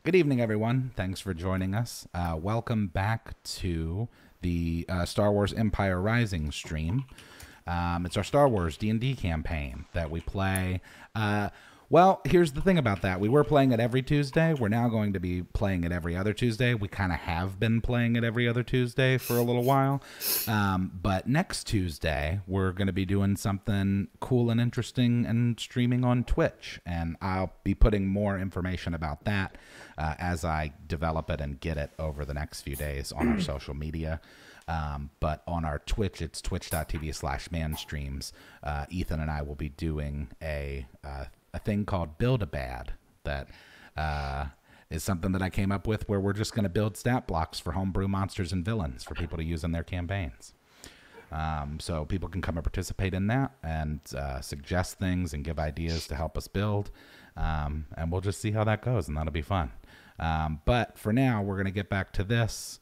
Good evening, everyone. Thanks for joining us. Welcome back to the Star Wars Empire Rising stream. It's our Star Wars D&D campaign that we play. Well, here's the thing about that. We were playing it every Tuesday. We're now going to be playing it every other Tuesday. We kind of have been playing it every other Tuesday for a little while. But next Tuesday, we're going to be doing something cool and interesting and streaming on Twitch. And I'll be putting more information about that as I develop it and get it over the next few days on our social media. But on our Twitch, it's twitch.tv/manstreams. Ethan and I will be doing a thing called Build-A-Bad that is something that I came up with where we're just going to build stat blocks for homebrew monsters and villains for people to use in their campaigns. So people can come and participate in that and suggest things and give ideas to help us build. And we'll just see how that goes, and that'll be fun. But for now, we're going to get back to this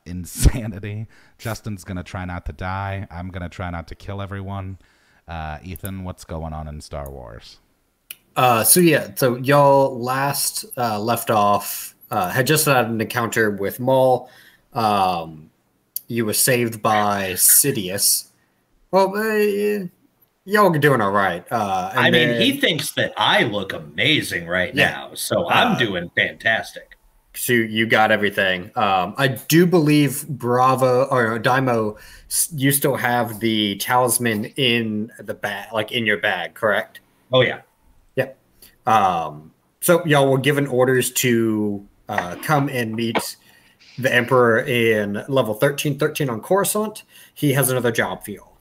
insanity. Justin's going to try not to die. I'm going to try not to kill everyone. Ethan, what's going on in Star Wars? So y'all last left off, had just had an encounter with Maul. You were saved by Sidious. Well, y'all are doing all right. I mean, he thinks that I look amazing right now, so I'm doing fantastic. So you got everything. I do believe Dai'Mo, you still have the talisman in the bag, like in your bag, correct? Oh yeah. Yep. So y'all were given orders to come and meet the Emperor in level 1313 on Coruscant. He has another job for y'all.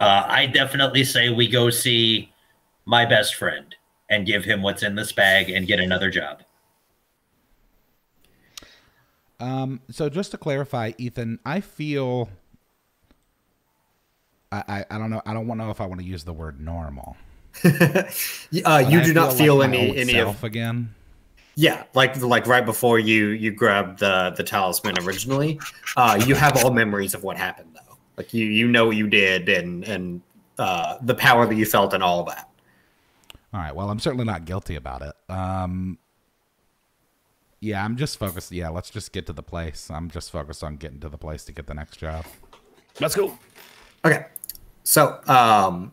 I definitely say we go see my best friend and give him what's in this bag and get another job. So just to clarify, Ethan, I feel I don't know. I don't know if I want to use the word normal. You do not feel like any of again. Yeah, like right before you grabbed the talisman originally, you have all memories of what happened though. Like you know what you did and the power that you felt and all of that. All right. Well, I'm certainly not guilty about it. Yeah, I'm just focused. Yeah, let's just get to the place. I'm just focused on getting to the place to get the next job. Let's go. Okay. So,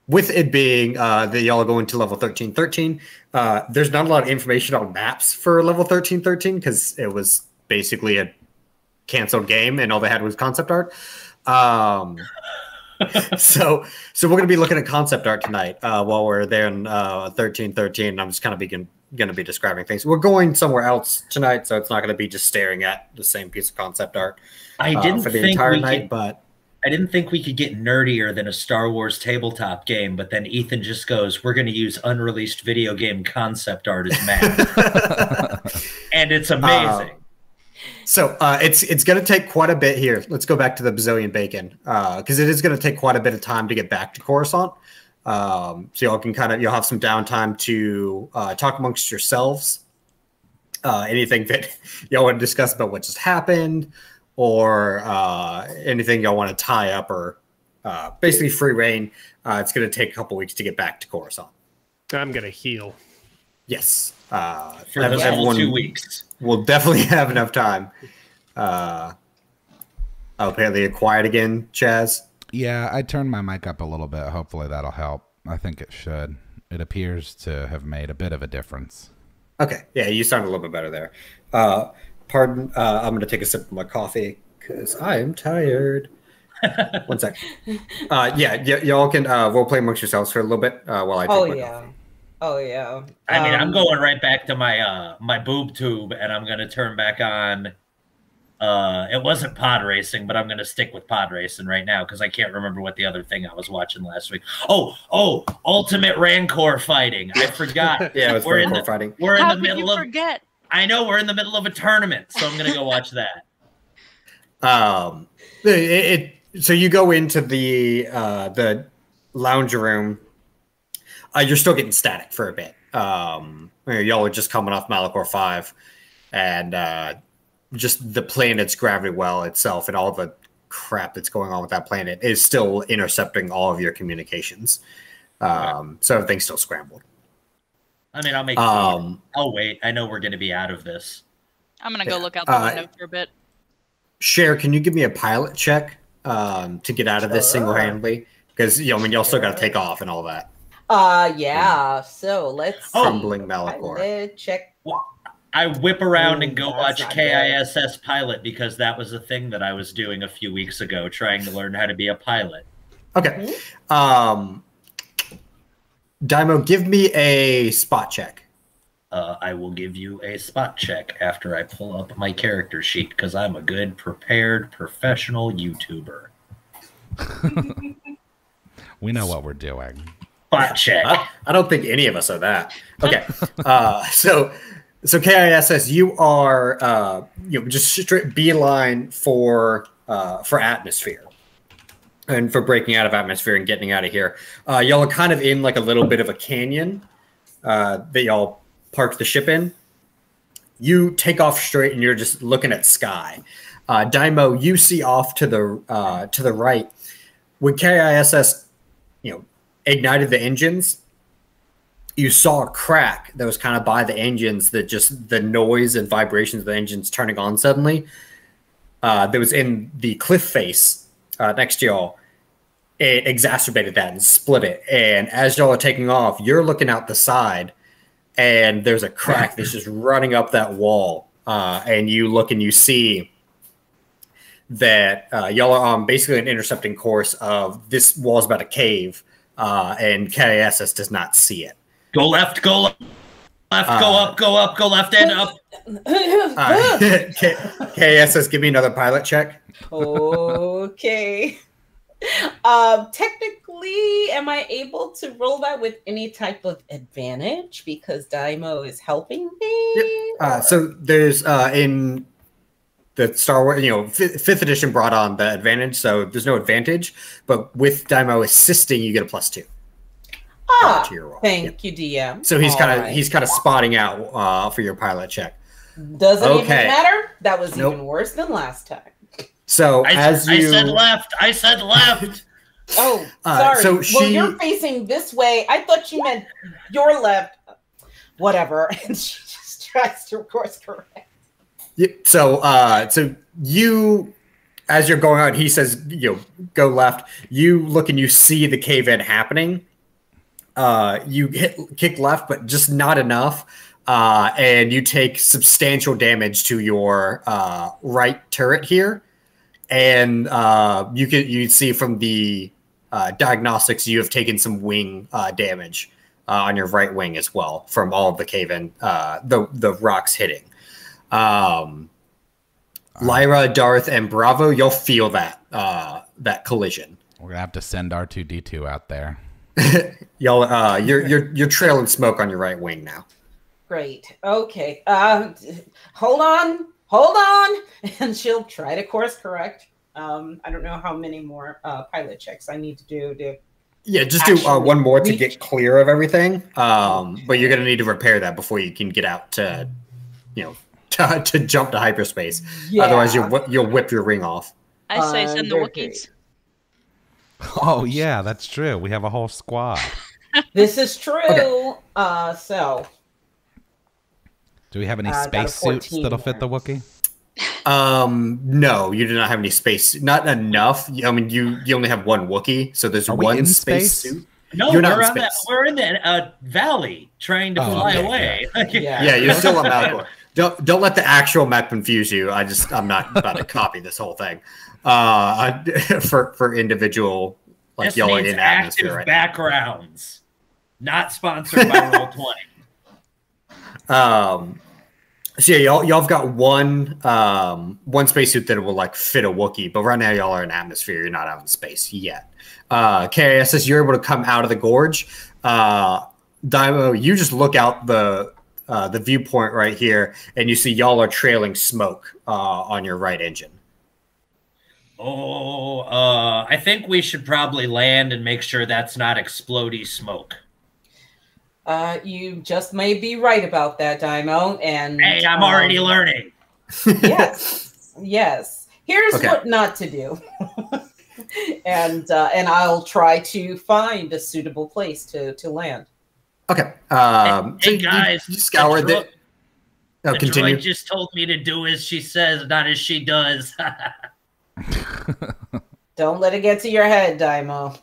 with it being that y'all are going to level 1313, there's not a lot of information on maps for level 1313 because it was basically a canceled game and all they had was concept art. So we're going to be looking at concept art tonight while we're there in 1313. I'm just kind of going to be describing things. We're going somewhere else tonight, so it's not going to be just staring at the same piece of concept art for the entire night. But I didn't think we could get nerdier than a Star Wars tabletop game, but then Ethan just goes, we're going to use unreleased video game concept art as math. And it's amazing. So it's going to take quite a bit here. Let's go back to the bazillion bacon because it is going to take quite a bit of time to get back to Coruscant. So y'all can you'll have some downtime to talk amongst yourselves. Anything that y'all want to discuss about what just happened, or anything y'all want to tie up, or basically free reign. It's going to take a couple weeks to get back to Coruscant. I'm going to heal. Yes. For everyone, 2 weeks. We'll definitely have enough time. Apparently you're quiet again, Chaz. Yeah, I turned my mic up a little bit. Hopefully that'll help. I think it should. It appears to have made a bit of a difference. Okay. Yeah, you sound a little bit better there. Pardon. I'm going to take a sip of my coffee because I am tired. 1 sec. Y'all can role play amongst yourselves for a little bit while I take my coffee. Oh yeah. I mean, I'm going right back to my my boob tube, and I'm going to turn back on. It wasn't pod racing, but I'm going to stick with pod racing right now because I can't remember what the other thing I was watching last week. Oh, Ultimate Rancor fighting. I forgot. Yeah, it was Rancor fighting. We're How in the middle of. Forget? I know we're in the middle of a tournament, so I'm going to go watch that. So you go into the lounge room. You're still getting static for a bit. Y'all are just coming off Malachor 5, and just the planet's gravity well itself and all the crap that's going on with that planet is still intercepting all of your communications. So everything's still scrambled. I mean, I'll make food. I'll wait. I know we're going to be out of this. I'm going to go look out the window for a bit. Cher, can you give me a pilot check to get out of this single-handedly? Because, I mean, y'all still got to take off and all that. Yeah. So let's Crumbling Malachor. Check. I whip around and go watch K.I.S.S. pilot because that was a thing that I was doing a few weeks ago, trying to learn how to be a pilot. Okay. Dai'Mo, give me a spot check. I will give you a spot check after I pull up my character sheet because I'm a good, prepared, professional YouTuber. We know what we're doing. Spot check. I don't think any of us are that. Okay. So K.I.S.S, you are just straight beeline for atmosphere. And for breaking out of atmosphere and getting out of here. Y'all are kind of in like a little bit of a canyon that y'all parked the ship in. You take off straight and you're just looking at sky. Dai'Mo, you see off to the right. When K.I.S.S. ignited the engines, you saw a crack that was kind of by the engines, that just the noise and vibrations of the engines turning on suddenly. That was in the cliff face next to y'all. It exacerbated that and split it. And as y'all are taking off, you're looking out the side, and there's a crack that's just running up that wall. And you look and you see that y'all are on basically an intercepting course of this wall's about to cave, and K.I.S.S does not see it. Go left, go left, go up, go up, go left, and up. K.I.S.S, give me another pilot check. Okay. Technically, am I able to roll that with any type of advantage because Dai'Mo is helping me? Yep. So there's in the Star Wars, fifth edition brought on the advantage, so there's no advantage. But with Dai'Mo assisting, you get a +2. To your roll. Thank you, DM. So he's kind of spotting out for your pilot check. Doesn't even matter. That was even worse than last time. So I said left. I said left. Oh, sorry. Well, you're facing this way. I thought you meant your left. Whatever. And she just tries to course correct. Yeah, so you, as you're going out, he says, go left. You look and you see the cave in happening. You kick left, but just not enough. And you take substantial damage to your right turret here. And you see from the diagnostics you have taken some wing damage on your right wing as well from all of the cave-in, the rocks hitting. Lyra, Darth, and Bravo, you'll feel that collision. We're gonna have to send R2-D2 out there. Y'all, you're trailing smoke on your right wing now. Great. Okay. Hold on. And she'll try to course correct. I don't know how many more pilot checks I need to do to. Yeah, just do one more to get clear of everything. But you're gonna need to repair that before you can get out to, to jump to hyperspace. Yeah. Otherwise, you'll whip your ring off. I say send the Wookiees. Oh yeah, that's true. We have a whole squad. This is true. Okay. So. Do we have any space suits that'll fit the Wookiee? No, you do not have any space. Not enough. I mean, you only have one Wookiee, so there's one space suit. No, we're in the valley trying to fly away. Yeah, you're still on Malachor. Don't let the actual map confuse you. I'm not about to copy this whole thing. For individual y'all in atmosphere right backgrounds. Not sponsored by Roll20. So yeah, y'all have got one spacesuit that will fit a Wookiee, but right now y'all are in atmosphere. You're not out in space yet. K.I.S.S, you're able to come out of the gorge. Dai'Mo, you just look out the viewpoint right here, and you see y'all are trailing smoke on your right engine. I think we should probably land and make sure that's not explodey smoke. You just may be right about that, Dai'Mo. And hey, I'm already learning. Yes. Here's what not to do, and I'll try to find a suitable place to land. Okay. Hey guys, you scoured the continue. droid just told me to do as she says, not as she does. Don't let it get to your head, Dai'Mo.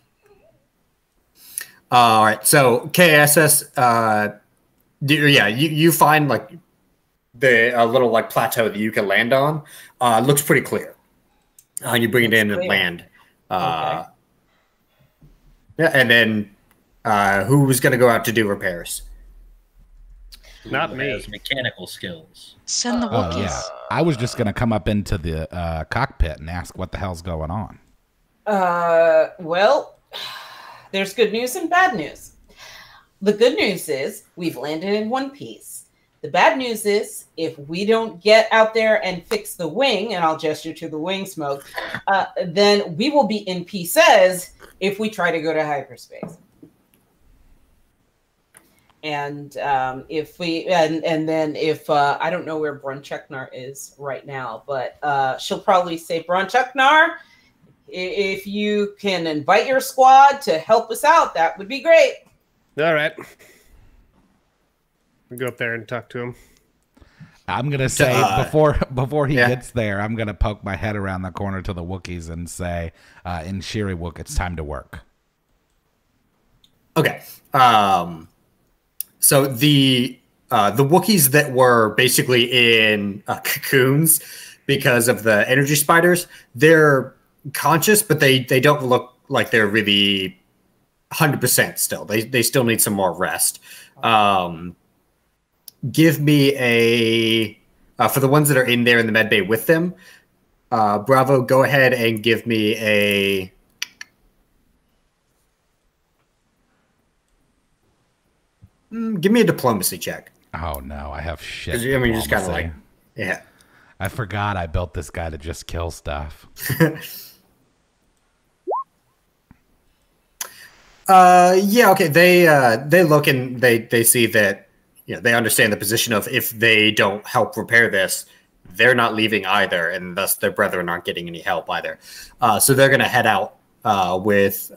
All right. So K.I.S.S. You find like the little like plateau that you can land on. Looks pretty clear. You bring it in and land. Okay. Yeah, and then who was going to go out to do repairs? Not me. Has mechanical skills. Send the Oh, Wookiees. yeah. I was just going to come up into the cockpit and ask what the hell's going on. Well, there's good news and bad news. The good news is we've landed in one piece. The bad news is if we don't get out there and fix the wing, and I'll gesture to the wing smoke, then we will be in pieces if we try to go to hyperspace. And if we and then if I don't know where Bronchuknar is right now, but she'll probably say, Bronchuknar, if you can invite your squad to help us out, that would be great. All right. We'll go up there and talk to him. I'm gonna say before he gets there, I'm gonna poke my head around the corner to the Wookiees and say, in Shiri Wook, it's time to work. Okay. So the Wookiees that were basically in cocoons because of the energy spiders, they're conscious, but they don't look like they're really 100% still. They still need some more rest. Give me a for the ones that are in there in the med bay with them. Bravo, go ahead and give me a. Give me a diplomacy check. Oh no, I have shit. I mean, you just kind of like, yeah. I forgot I built this guy to just kill stuff. Yeah, okay. They look and they see that, you know, they understand the position of if they don't help repair this, they're not leaving either, and thus their brethren aren't getting any help either. So they're gonna head out with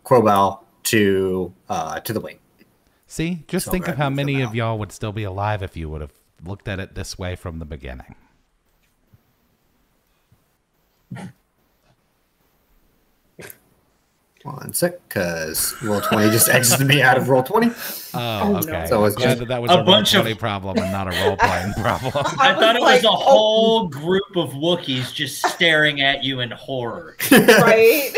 Crowbell to the wing. See, just think of how many of y'all would still be alive if you would have looked at it this way from the beginning. One sec, because Roll20 just exited me out of Roll20. Oh, okay. So it's glad that was a Roll20 problem and not a role-playing problem. I thought it was a whole group of Wookiees just staring at you in horror. Right?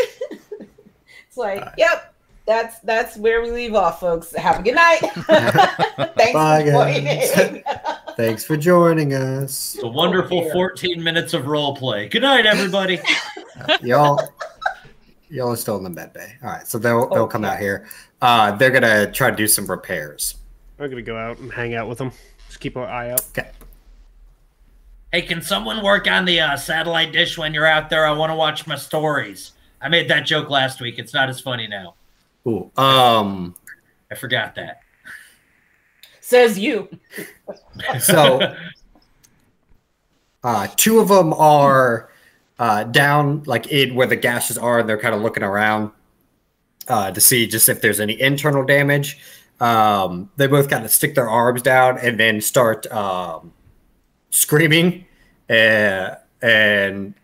It's like, yep. That's where we leave off, folks. Have a good night. Thanks Bye, for joining. Thanks for joining us. It's a wonderful 14 minutes of role play. Good night, everybody. Y'all are still in the med bay. All right, so they'll come out here. They're gonna try to do some repairs. I'm gonna go out and hang out with them. Just keep an eye out. Okay. Hey, can someone work on the satellite dish when you're out there? I want to watch my stories. I made that joke last week. It's not as funny now. Ooh, I forgot that. Says you. So, two of them are down, like in where the gashes are, and they're kind of looking around to see just if there's any internal damage. They both kind of stick their arms down and then start screaming, and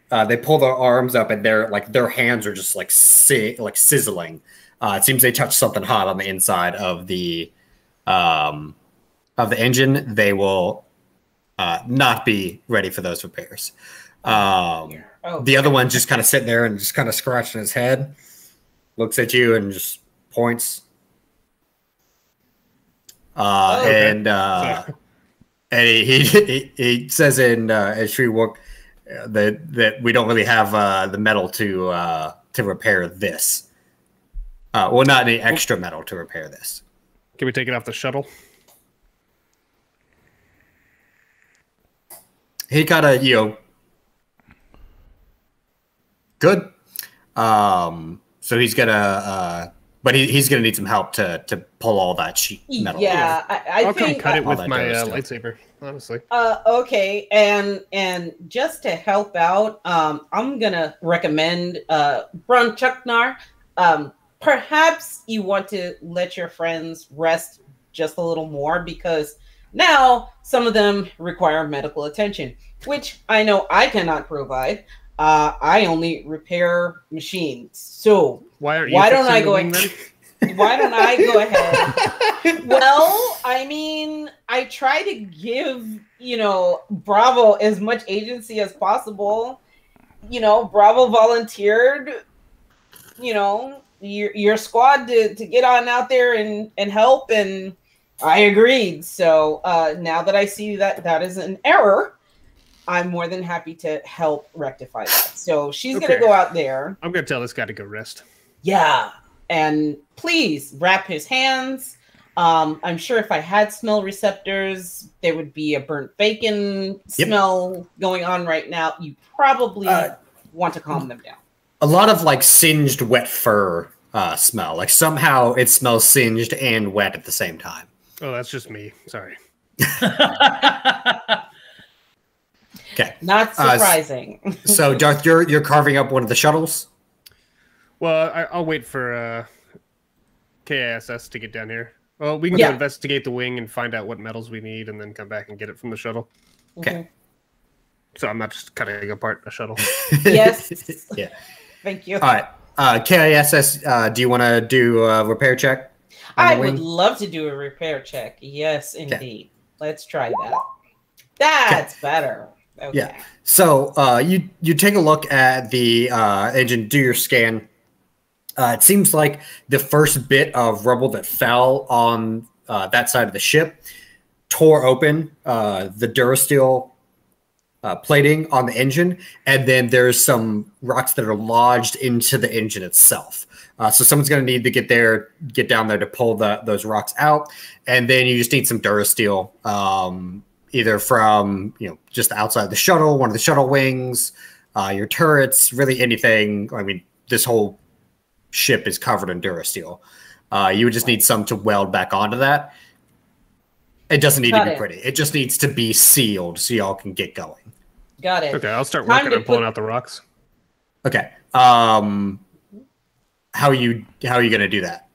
they pull their arms up, and their hands are just like sizzling. It seems they touched something hot on the inside of the engine. They will not be ready for those repairs. The other one just kind of sitting there and just kind of scratching his head, looks at you and just points. And he says in Sri Wook that we don't really have the metal to repair this. Well, not any extra metal to repair this. Can we take it off the shuttle? He kind of, good. So he's gonna, but he's gonna need some help to pull all that sheet metal. Yeah, I'll think come cut it with my lightsaber. Honestly. Okay, and just to help out, I'm gonna recommend Bronchuknar. Perhaps you want to let your friends rest just a little more because now some of them require medical attention, which I know I cannot provide. I only repair machines. So why don't I go ahead? Why don't I go ahead? Well, I mean, I try to give, Bravo as much agency as possible. Bravo volunteered, your squad to get on out there and help, and I agreed. So now that I see that is an error, I'm more than happy to help rectify that. So she's going to go out there. I'm going to tell this guy to go rest. Yeah. And please wrap his hands. I'm sure if I had smell receptors, there would be a burnt bacon smell going on right now. You probably want to calm them down. A lot of like singed wet fur smell. Like somehow it smells singed and wet at the same time. Oh, that's just me. Sorry. Okay. Not surprising. So Darth, you're carving up one of the shuttles? Well, I'll wait for K.I.S.S. to get down here. Well, we can go investigate the wing and find out what metals we need and then come back and get it from the shuttle. Okay. So I'm not just cutting apart a shuttle. Yes. Yeah. Thank you. All right. K.I.S.S., do you want to do a repair check? I would love to do a repair check. Yes, indeed. Okay. Let's try that. That's better. Okay. Yeah. So you take a look at the engine, do your scan. It seems like the first bit of rubble that fell on that side of the ship tore open the Durasteel plating on the engine, and then there's some rocks that are lodged into the engine itself. So someone's going to need to get down there to pull those rocks out, and then you just need some Durasteel, either from just outside the shuttle, one of the shuttle wings, your turrets, really anything. I mean, this whole ship is covered in Durasteel. You would just need some to weld back onto that. It doesn't need to be pretty. It just needs to be sealed so y'all can get going. Got it. Okay, I'll start working on pulling out the rocks. Okay. How are you gonna do that?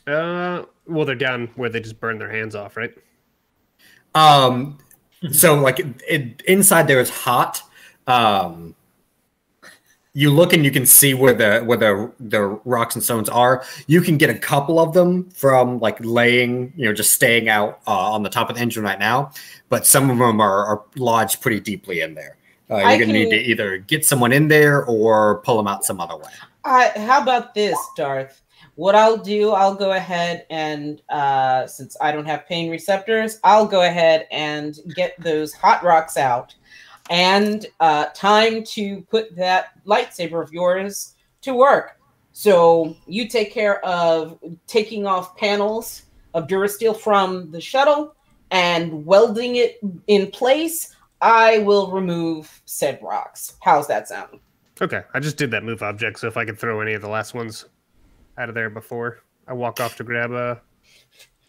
Well, they're down where they just burn their hands off, right? So like inside there is hot. You look and you can see where the rocks and stones are. You can get a couple of them from like laying, just staying out on the top of the engine right now. But some of them are lodged pretty deeply in there. You're going to need to either get someone in there or pull them out some other way. How about this, Darth? What I'll do, I'll go ahead and, since I don't have pain receptors, I'll go ahead and get those hot rocks out. And time to put that lightsaber of yours to work. So you take care of taking off panels of Durasteel from the shuttle and welding it in place. I will remove said rocks. How's that sound? Okay, I just did that move object, so if I could throw any of the last ones out of there before I walk off to grab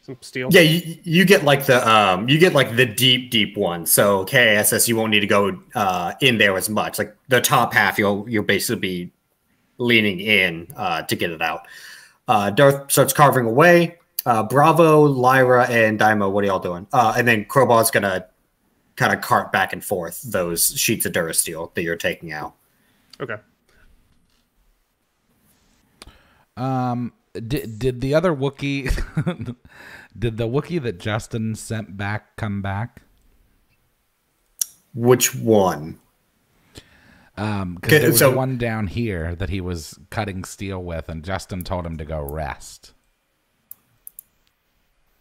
some steel. Yeah, you get like the deep one. So K.I.S.S. you won't need to go in there as much. Like the top half, you'll basically be leaning in to get it out. Darth starts carving away. Bravo, Lyra, and Dai'Mo, what are y'all doing? And then Crowbar's gonna kind of cart back and forth those sheets of Durasteel that you're taking out. Okay. Did the other Wookiee did the Wookiee that Justen sent back come back? Which one? Because there was one down here that he was cutting steel with, and Justen told him to go rest.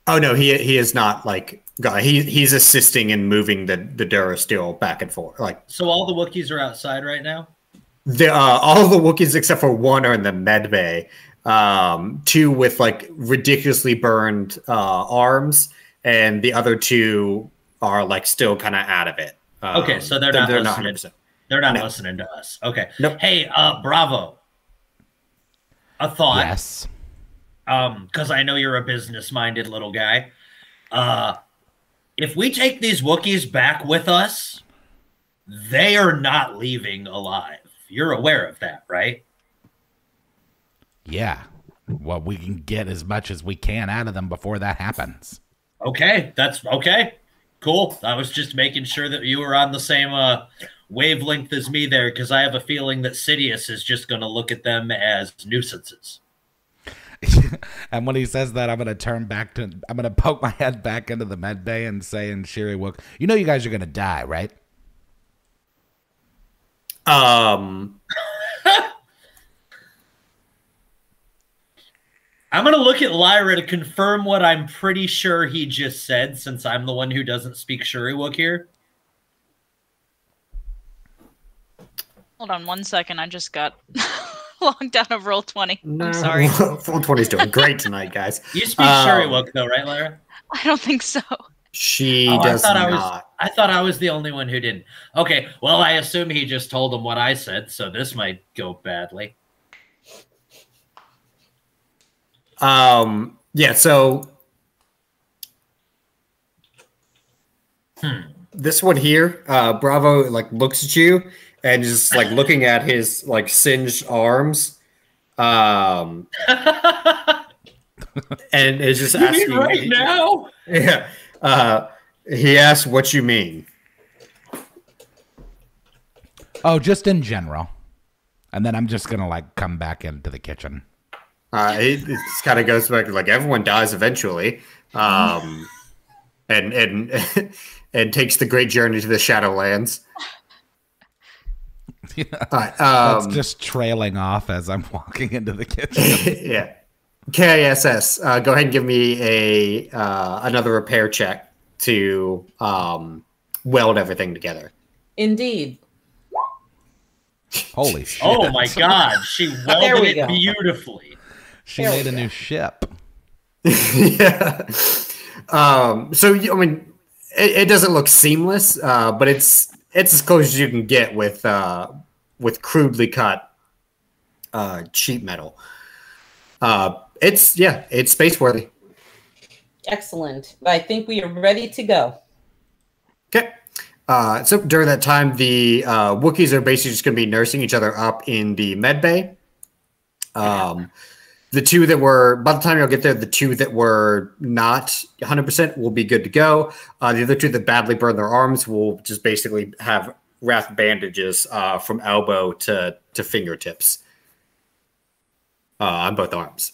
Oh no, he is not like he's assisting in moving the Durasteel back and forth. Like so, all the Wookiees are outside right now. All the Wookiees except for one are in the med bay. Two with like ridiculously burned arms, and the other two are like still kind of out of it. Okay, so they're not listening. They're not listening to us. Okay. Nope. Hey, Bravo. A thought. Yes. Because I know you're a business-minded little guy. If we take these Wookiees back with us, they are not leaving alive. You're aware of that, right? Yeah. Well, we can get as much as we can out of them before that happens. Okay, that's okay. Cool. I was just making sure that you were on the same wavelength as me there, because I have a feeling that Sidious is just going to look at them as nuisances. And when he says that, I'm going to poke my head back into the med bay and say in Sherry Wook, you know you guys are going to die, right? I'm going to look at Lyra to confirm what I'm pretty sure he just said, since I'm the one who doesn't speak Shuriwook here. Hold on 1 second. I just got logged out of Roll20. No. I'm sorry. Roll20 is doing great tonight, guys. You speak Shuriwook, though, right, Lyra? I don't think so. She does not. I thought I was the only one who didn't. Okay, well, I assume he just told him what I said, so this might go badly. Yeah, so this one here, Bravo like looks at you and just like looking at his like singed arms. And is just asking you mean right now? Yeah. He asks what you mean. Oh, just in general. And then I'm just gonna like come back into the kitchen. It kind of goes back to like everyone dies eventually, and takes the great journey to the Shadowlands. Yeah. Right, that's just trailing off as I'm walking into the kitchen. Yeah. K.I.S.S. Go ahead and give me a another repair check to weld everything together. Indeed. Holy shit. Oh my god, she welded it beautifully. She made a new ship. Yeah. So I mean, it doesn't look seamless, but it's as close as you can get with crudely cut sheet metal. It's space worthy. Excellent. I think we are ready to go. Okay. So during that time, the Wookiees are basically just going to be nursing each other up in the med bay. The two that were, by the time you'll get there, the two that were not 100% will be good to go. The other two that badly burned their arms will just basically have wrath bandages from elbow to fingertips on both arms.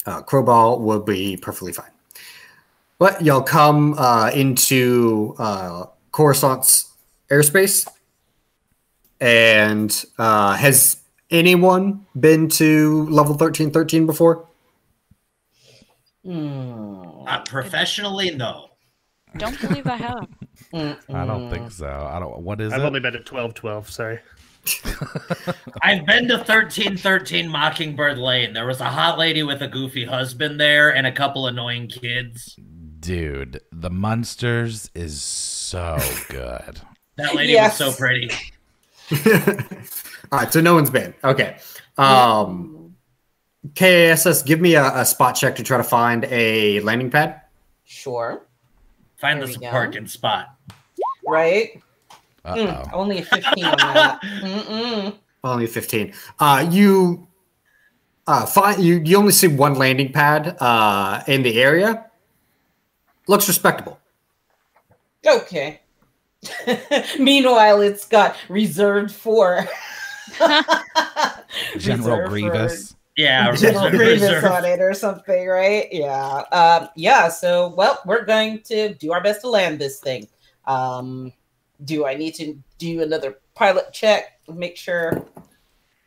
Crowball will be perfectly fine. But y'all come into Coruscant's airspace, and has anyone been to level 1313 before? Professionally, no. Don't believe I have. I don't think so. I've only been to 1212, sorry. I've been to 1313 Mockingbird Lane. There was a hot lady with a goofy husband there and a couple annoying kids. Dude, the Munsters is so good. That lady was so pretty. All right, so no one's been. Okay. K.I.S.S, give me a spot check to try to find a landing pad. Sure. Find us a parking spot. Right? Uh-oh. Only a 15 on that. Only 15. You only see one landing pad in the area. Looks respectable. Okay. Meanwhile, it's got reserved for General Grievous. Yeah, General Grievous on it or something, right? Yeah. Yeah, so, well, we're going to do our best to land this thing. Do I need to do another pilot check to make sure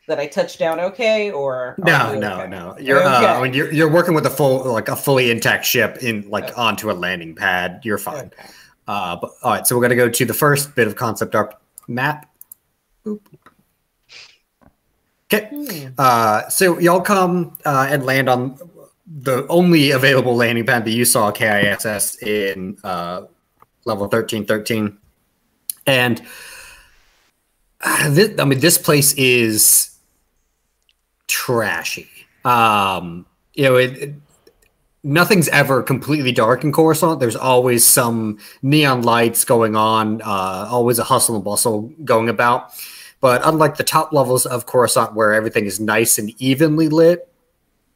that I touch down okay, or no. You're I mean, you're working with a fully intact ship onto a landing pad. You're fine. Okay. But, all right, so we're gonna go to the first bit of concept art map. Boop. Okay. So y'all come and land on the only available landing pad that you saw K.I.S.S in level 1313, and this place is trashy. Nothing's ever completely dark in Coruscant. There's always some neon lights going on, always a hustle and bustle going about. But unlike the top levels of Coruscant where everything is nice and evenly lit,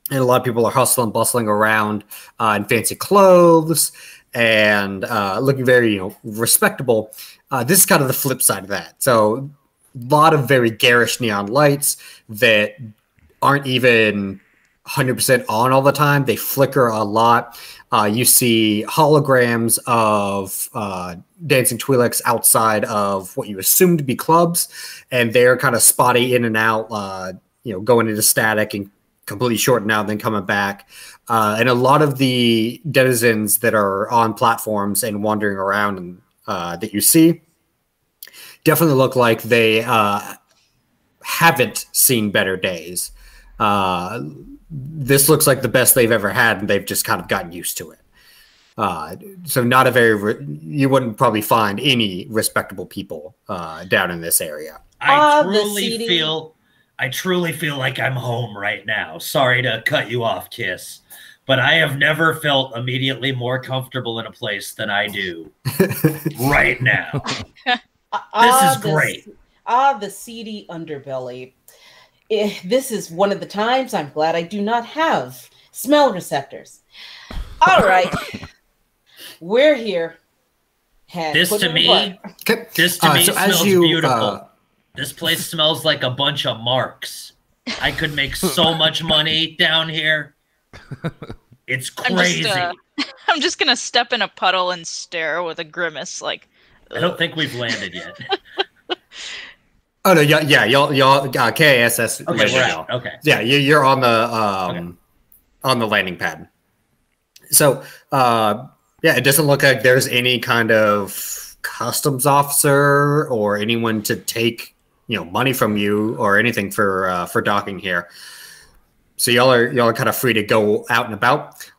and a lot of people are hustling, bustling around in fancy clothes and looking very, respectable. This is kind of the flip side of that. So a lot of very garish neon lights that aren't even 100% on all the time. They flicker a lot. You see holograms of dancing Twi'leks outside of what you assume to be clubs, and they're kind of spotty in and out, going into static and completely shorting out, then coming back. And a lot of the denizens that are on platforms and wandering around and that you see definitely look like they haven't seen better days. This looks like the best they've ever had, and they've just kind of gotten used to it. So not a very, you wouldn't probably find any respectable people down in this area. I truly feel like I'm home right now. Sorry to cut you off, K.I.S.S, but I have never felt immediately more comfortable in a place than I do right now. This is great. The seedy underbelly. This is one of the times I'm glad I do not have smell receptors. All right. We're here. This to me smells beautiful. This place smells like a bunch of marks. I could make so much money down here. It's crazy. I'm just going to step in a puddle and stare with a grimace like... Ugh. I don't think we've landed yet. Oh no, yeah, y'all, K.I.S.S. Okay, we're out. Okay, yeah, you're on the on the landing pad. So, it doesn't look like there's any kind of customs officer or anyone to take money from you or anything for docking here. So y'all are kind of free to go out and about.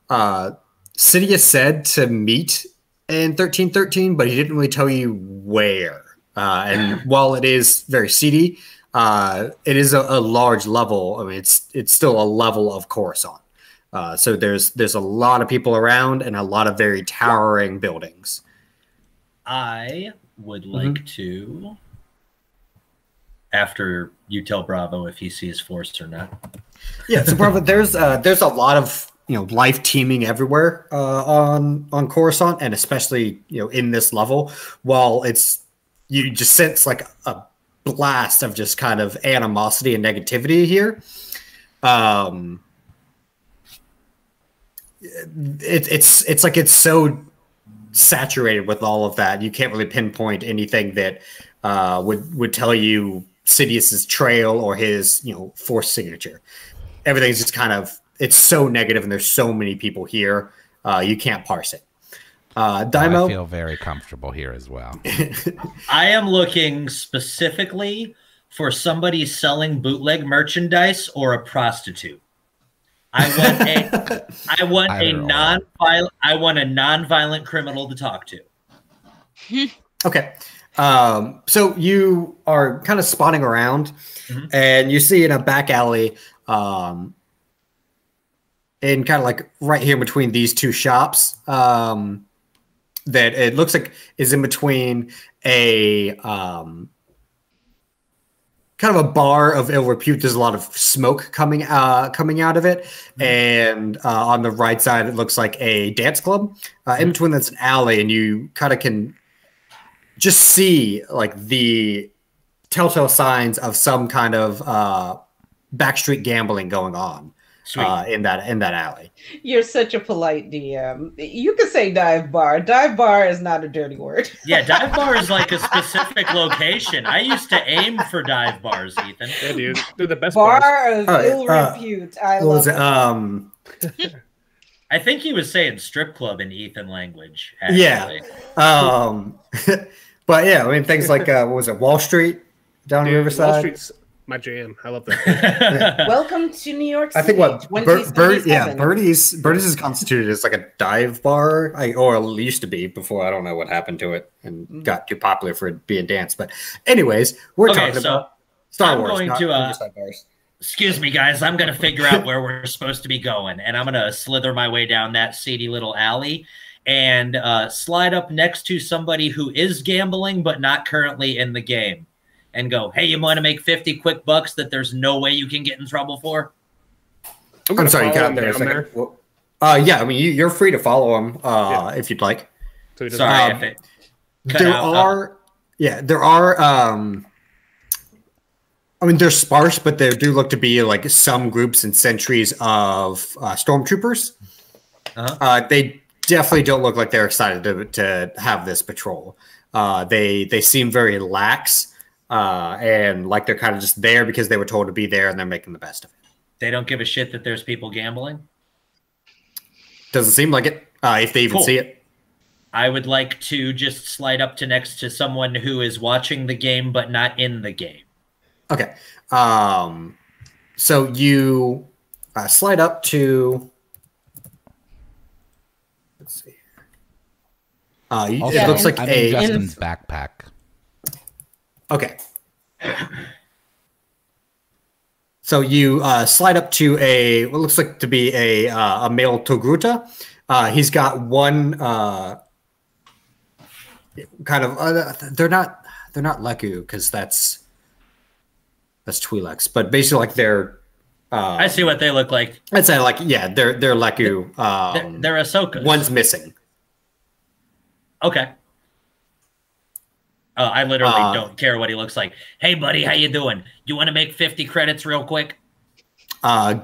Sidious said to meet in 1313, but he didn't really tell you where. And while it is very seedy, it is a large level. I mean, it's still a level of Coruscant. So there's a lot of people around and a lot of very towering buildings. I would like to, after you tell Bravo if he sees Force or not. Yeah, so Bravo, there's a lot of life teeming everywhere on Coruscant, and especially in this level. While you just sense like a blast of just kind of animosity and negativity here. It's like it's so saturated with all of that. You can't really pinpoint anything that would tell you Sidious's trail or his Force signature. Everything's just kind of, it's so negative, and there's so many people here. You can't parse it. Dai'Mo, I feel very comfortable here as well. I am looking specifically for somebody selling bootleg merchandise or a prostitute. I want a non-violent criminal to talk to. Okay. So you are kind of spotting around, and you see in a back alley, in kind of like right here between these two shops, that it looks like is in between a kind of a bar of ill repute. There's a lot of smoke coming out of it, and on the right side it looks like a dance club. In between that's an alley, and you kind of can just see like the telltale signs of some kind of backstreet gambling going on. In that alley. You're such a polite DM. You can say dive bar. Dive bar is not a dirty word. Yeah, dive bar is like a specific location. I used to aim for dive bars, Ethan. Yeah, dude, they're the best bar bars. of ill repute. I love it. I think he was saying strip club in Ethan language. Actually. Yeah. But yeah, I mean things like what was it, Wall Street down in Riverside? Wall Street's my jam. I love that. Welcome to New York City. I think Birdie's is constituted as like a dive bar, or it used to be before. I don't know what happened to it and got too popular for it being dance. But anyways, we're talking about Star Wars. I'm going to excuse me, guys. I'm going to figure out where we're supposed to be going, and I'm going to slither my way down that seedy little alley and slide up next to somebody who is gambling but not currently in the game. And go, hey, you want to make 50 quick bucks that there's no way you can get in trouble for? I'm sorry, you got out there a second. Yeah, I mean, you're free to follow him if you'd like. So he doesn't- Sorry if it cut There out. are, there are. I mean, they're sparse, but there do look to be like some groups and sentries of stormtroopers. They definitely don't look like they're excited to have this patrol. They seem very lax and like they're kind of just there because they were told to be there and they're making the best of it. They don't give a shit that there's people gambling? Doesn't seem like it, if they even see it. I would like to just slide up to next to someone who is watching the game but not in the game. Okay. So you slide up to... Let's see. It looks like I'm in Justen's backpack. Okay. So you slide up to what looks like to be a male Togruta. He's got one kind of they're not Leku because that's Twi'leks, but basically like they're I see what they look like. I'd say like they're Leku. They're Ahsoka. One's missing. Okay. I literally don't care what he looks like. Hey, buddy, how you doing? You want to make 50 credits real quick?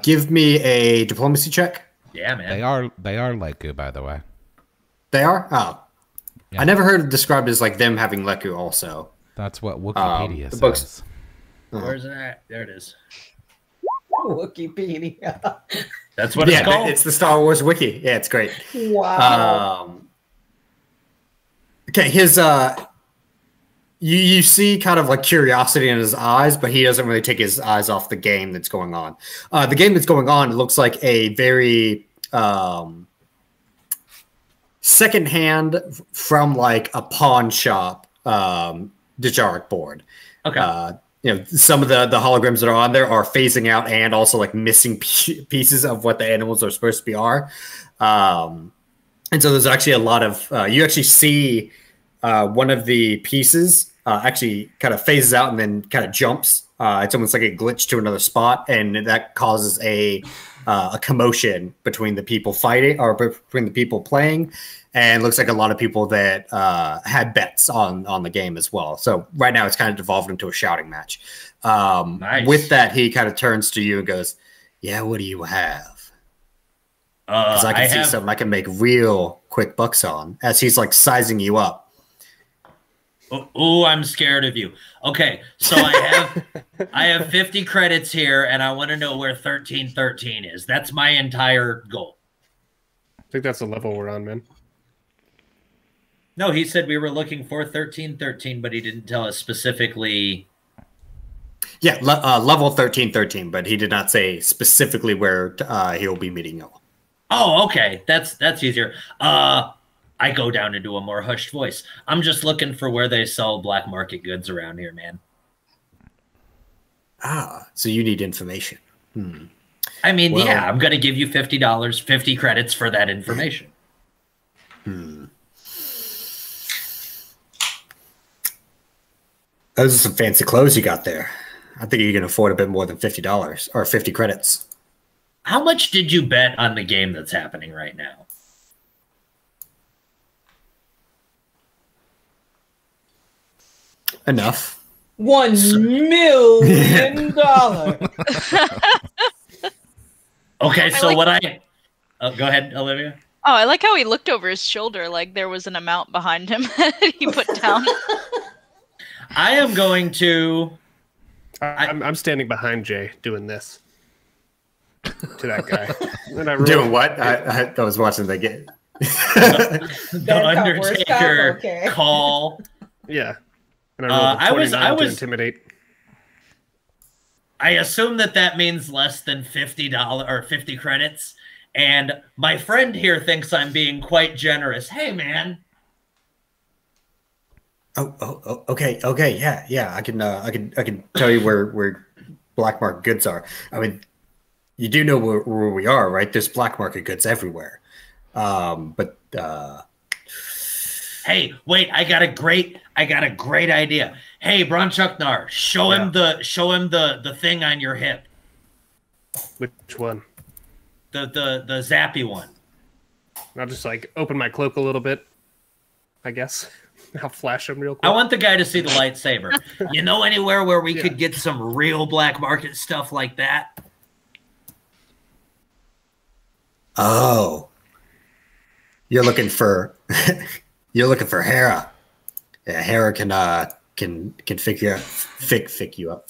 Give me a diplomacy check. Yeah, man. They are Leku, by the way. They are? Oh. Yeah. I never heard it described as like them having Leku also. That's what Wikipedia says. Books. Where's it at? There it is. Wikipedia. That's what it's called. It's the Star Wars wiki. Yeah, it's great. Wow. Okay, his you see kind of like curiosity in his eyes, but he doesn't really take his eyes off the game that's going on. The game that's going on looks like a very secondhand from like a pawn shop Dejaric board. Okay. Some of the holograms that are on there are phasing out and also like missing pieces of what the animals are supposed to be are. And so there's actually a lot of you actually see one of the pieces actually kind of phases out and then kind of jumps. It's almost like a glitch to another spot, and that causes a commotion between the people fighting or between the people playing. And looks like a lot of people that had bets on the game as well. So right now it's kind of devolved into a shouting match. Nice. With that, he kind of turns to you and goes, "Yeah, what do you have?" Because I can see something I can make real quick bucks on as he's like sizing you up. Oh, I'm scared of you. Okay, so I have 50 credits here, and I want to know where 1313 is. That's my entire goal. I think that's the level we're on, man. No, he said we were looking for 1313, but he didn't tell us specifically. Yeah, level 1313, but he did not say specifically where he'll be meeting you. Oh, okay. That's easier. I go down into a more hushed voice. I'm just looking for where they sell black market goods around here, man. So you need information. I mean, yeah, I'm going to give you $50, 50 credits for that information. Those are some fancy clothes you got there. I think you can afford a bit more than $50 or 50 credits. How much did you bet on the game that's happening right now? Enough. $1 million. Okay, so what I... go ahead, Olivia. Oh, I like how he looked over his shoulder like there was an amount behind him that he put down. I am going to... I'm standing behind Jay doing this to that guy. Doing what? I was watching the game. The Undertaker call. Yeah. And I was to intimidate. I assume that means less than $50 or 50 credits. And my friend here thinks I'm being quite generous. Hey, man. Oh, okay, yeah. I can tell you where black market goods are. I mean, you do know where we are, right? There's black market goods everywhere. But hey, wait! I got a great idea. Hey, Bronchuknar, show him the thing on your hip. Which one? the zappy one. I'll just like open my cloak a little bit, I guess. I'll flash him real quick. I want the guy to see the lightsaber. You know anywhere where we could get some real black market stuff like that? Oh, you're looking for Hera. Yeah, Hera can fix you up.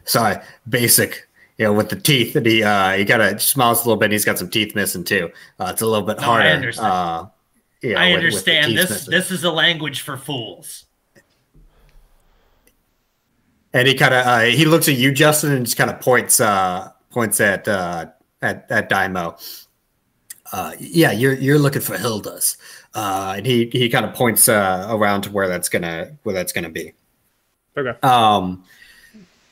Sorry, basic. With the teeth, and he kind of smiles a little bit. And he's got some teeth missing too. It's a little bit harder. I understand. I understand. This is a language for fools. And he kind of he looks at you, Justen, and just kind of points at Dai'Mo. Yeah, you're looking for Hilda's, and he kind of points around to where that's gonna be. Okay.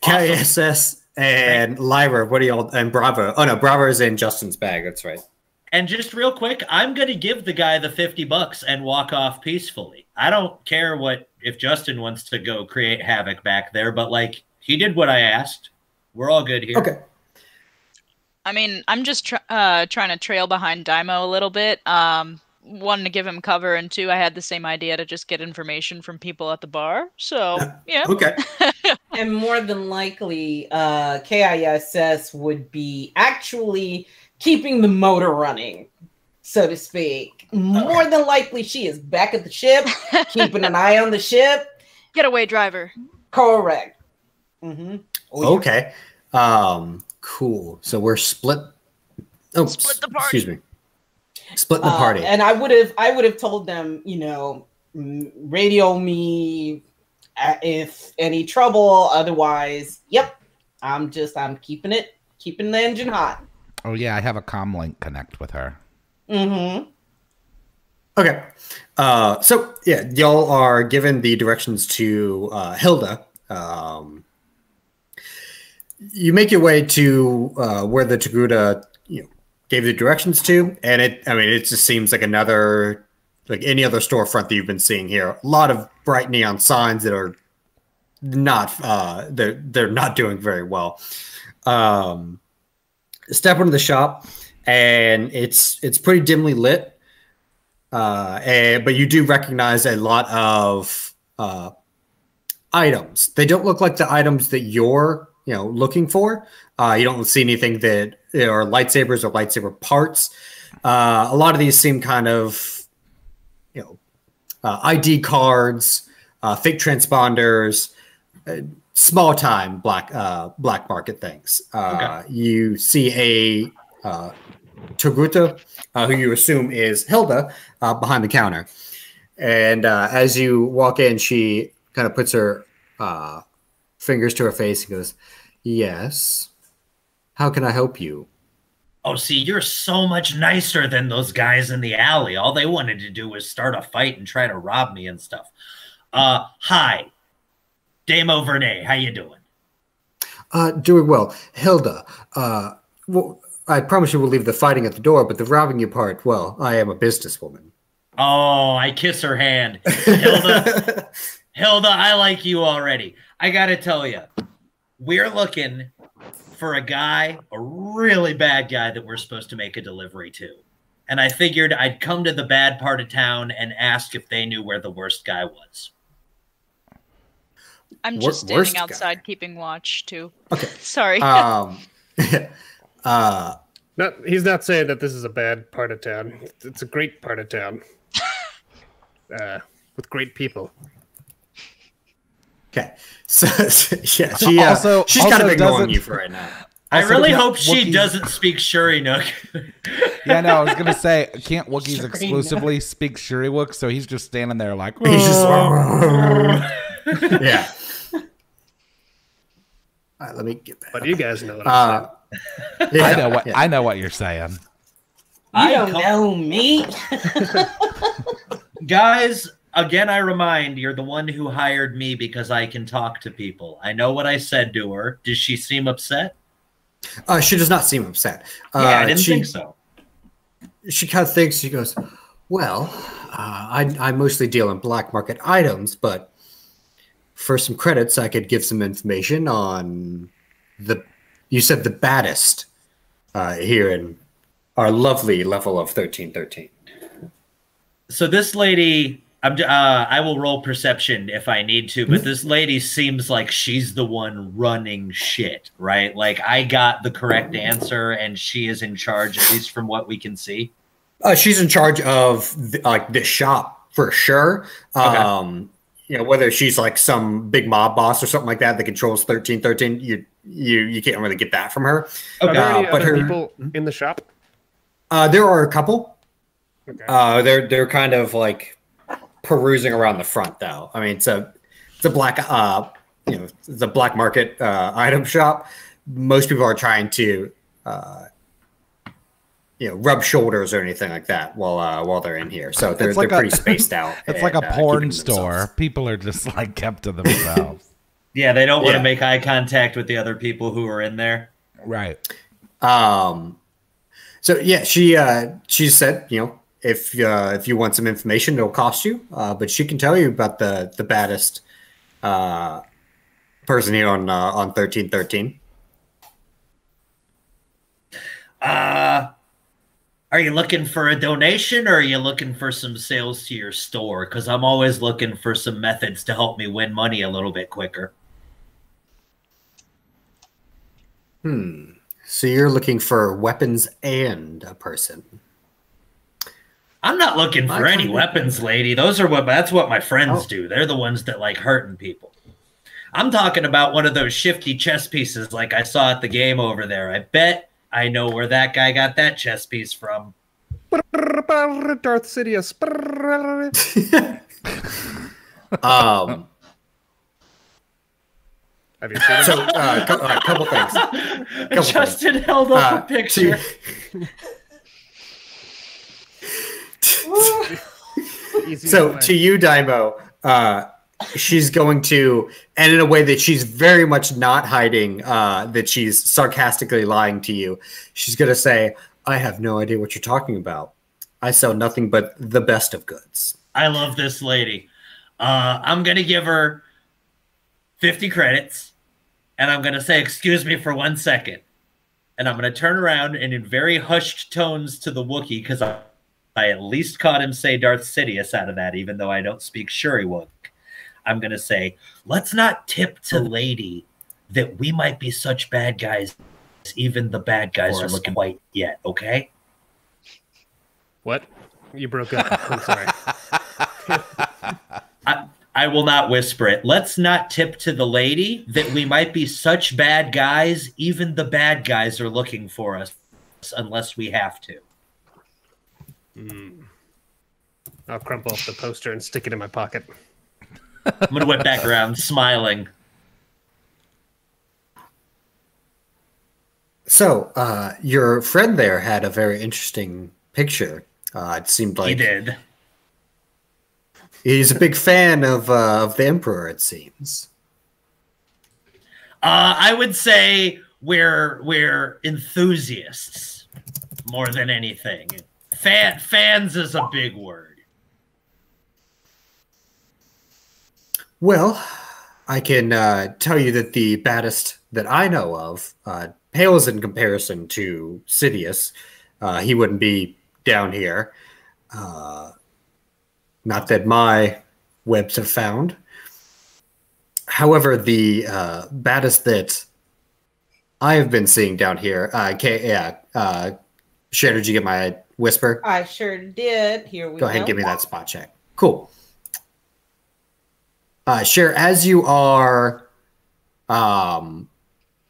K.I.S.S. and Lyra, what do y'all, and Bravo? Oh no, Bravo is in Justen's bag. That's right. And just real quick, I'm gonna give the guy the $50 and walk off peacefully. I don't care if Justen wants to go create havoc back there, but like he did what I asked. We're all good here. Okay. I mean, I'm just trying to trail behind Dai'Mo a little bit. One, to give him cover, and two, I had the same idea to just get information from people at the bar. So, yeah. Okay. And more than likely, K.I.S.S. would be actually keeping the motor running, so to speak. More than likely, she is back at the ship, keeping an eye on the ship. Getaway driver. Correct. Mm-hmm. Okay. Cool. So we're split. Oh, Split the party. Excuse me. Splitting the party. And I would have told them, radio me if any trouble. Otherwise, yep, I'm keeping the engine hot. Oh yeah, I have a comm link connect with her. Mm-hmm. Okay. So yeah, y'all are given the directions to Hilda. You make your way to where the Togruta gave the directions to, and it just seems like any other storefront that you've been seeing here. A lot of bright neon signs that are not they're not doing very well. Step into the shop, and it's pretty dimly lit, but you do recognize a lot of items. They don't look like the items that you're looking for. You don't see anything that are lightsabers or lightsaber parts. A lot of these seem kind of ID cards, fake transponders, small time black market things. Okay. You see a Togruta, who you assume is Hilda, behind the counter. And as you walk in, she kind of puts her fingers to her face and goes, "Yes. How can I help you?" Oh, see, you're so much nicer than those guys in the alley. All they wanted to do was start a fight and try to rob me and stuff. Hi. Dai'Mo Vernay, how you doing? Doing well. Hilda, well, I promise you we'll leave the fighting at the door, but the robbing you part, well, I am a businesswoman. Oh, I kiss her hand. Hilda, I like you already. I gotta tell you, we're looking for a really bad guy that we're supposed to make a delivery to. And I figured I'd come to the bad part of town and ask if they knew where the worst guy was. I'm just standing outside keeping watch, too. Okay. Sorry. No, he's not saying that this is a bad part of town. It's a great part of town. With great people. Okay. So yeah, she's kind of ignoring you for right now. I really hope she doesn't speak Shuri-Nook. Yeah, no, I was gonna say, can't Wookiees exclusively speak Shuri-Wook? So he's just standing there like, he's just yeah. All right, let me get back. But you guys know what I'm saying. Yeah, I know what you're saying. You don't know me. Guys, again, I remind you're the one who hired me because I can talk to people. I know what I said to her. Does she seem upset? She does not seem upset. Yeah, I didn't think so. She kind of thinks, she goes, well, I mostly deal in black market items, but for some credits, I could give some information on you said the baddest here in our lovely level of 1313. So this lady, I will roll perception if I need to, but this lady seems like she's the one running shit, right? Like I got the correct answer, and she is in charge, at least from what we can see. She's in charge of this shop for sure. Okay. Whether she's like some big mob boss or something like that that controls 1313, you can't really get that from her. Are there any other people in the shop? There are a couple. Okay. They're kind of like perusing around the front, though. I mean, it's a black it's a black market item shop. Most people are trying to rub shoulders or anything like that while they're in here. So they're pretty spaced out. It's like a porn store. People are just like kept to themselves. Yeah, they don't want to make eye contact with the other people who are in there. Right. So yeah, she said, if you want some information, it'll cost you, but she can tell you about the baddest person here on 1313. Are you looking for a donation, or are you looking for some sales to your store? Because I'm always looking for some methods to help me win money a little bit quicker. So you're looking for weapons and a person. I'm not looking for any weapons, lady. That's what my friends do. They're the ones that like hurting people. I'm talking about one of those shifty chess pieces like I saw at the game over there. I bet I know where that guy got that chess piece from. Darth Sidious. Have you seen it? So a couple things. Justen held up a picture. So to you, Dai'Mo, she's going to, and in a way that she's very much not hiding, that she's sarcastically lying to you. She's going to say, I have no idea what you're talking about. I sell nothing but the best of goods. I love this lady. I'm going to give her 50 credits, and I'm going to say, excuse me for 1 second. And I'm going to turn around and in very hushed tones to the Wookiee, because I at least caught him say Darth Sidious out of that, even though I don't speak Ewok. I'm going to say, let's not tip to lady that we might be such bad guys, even the bad guys are looking white yet, okay? What? You broke up. I'm sorry. I will not whisper it. Let's not tip to the lady that we might be such bad guys, even the bad guys are looking for us, unless we have to. I'll crumple up the poster and stick it in my pocket. I'm going to whip back around, smiling. So, your friend there had a very interesting picture. It seemed like He did. He's a big fan of the Emperor, it seems. I would say we're enthusiasts more than anything. Fans is a big word. Well, I can tell you that the baddest that I know of pales in comparison to Sidious. He wouldn't be down here. Not that my webs have found. However, the baddest that I have been seeing down here, Cher, did you get my whisper? I sure did. Here we go. Go ahead and give me that spot check. Cool. Cher, as you are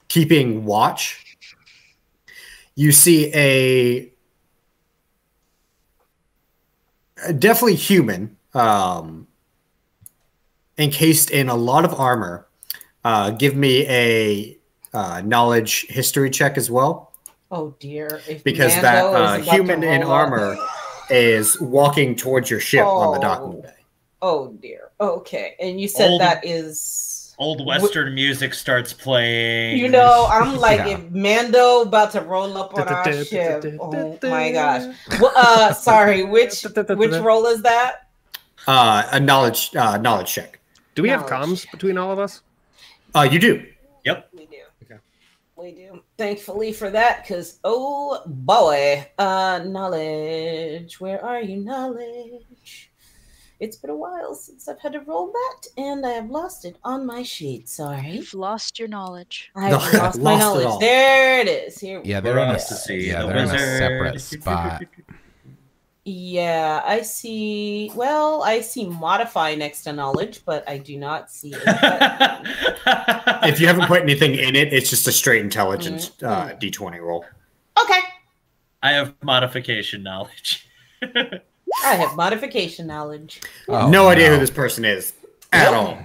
keeping watch, you see a definitely human, encased in a lot of armor. Give me a knowledge history check as well. Oh dear! Because that human in armor is walking towards your ship on the docking bay. Oh dear. Okay, and you said that is old Western music starts playing. You know, I'm like if Mando about to roll up on our ship. Oh my gosh. Well, sorry, which role is that? A knowledge check. Do we have comms between all of us? You do. Yep. We do. Okay. We do. Thankfully for that, because, oh boy, knowledge. Where are you, knowledge? It's been a while since I've had to roll that, and I have lost it on my sheet. Sorry. You've lost your knowledge. I've lost my Lost it knowledge. all. There it is. Here we Yeah, go. they're in a, us to see yeah, the they're in a wizard. separate spot. Yeah, I see. Well, I see modify next to knowledge, but I do not see it. If you haven't put anything in it, it's just a straight intelligence D20 roll. Okay. I have modification knowledge. I have modification knowledge. Oh, No idea who this person is at all.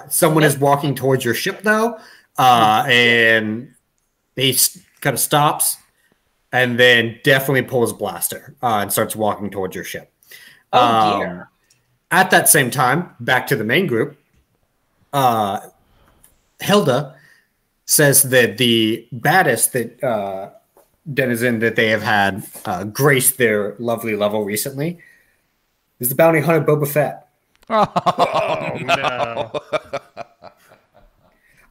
Someone is walking towards your ship, though, and he kind of stops and then definitely pulls a blaster and starts walking towards your ship. Oh, dear. At that same time, back to the main group, Hilda says that the baddest that denizen that they have had graced their lovely level recently is the bounty hunter Boba Fett. Oh,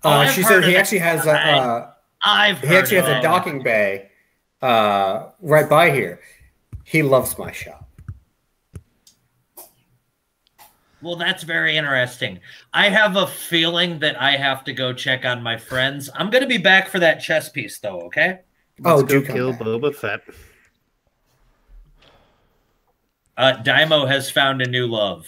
no. She said he actually has a docking bay right by here. He loves my shop. Well, that's very interesting. I have a feeling that I have to go check on my friends. I'm going to be back for that chess piece, though, okay? Let's do go come kill back. Boba Fett. Dai'Mo has found a new love.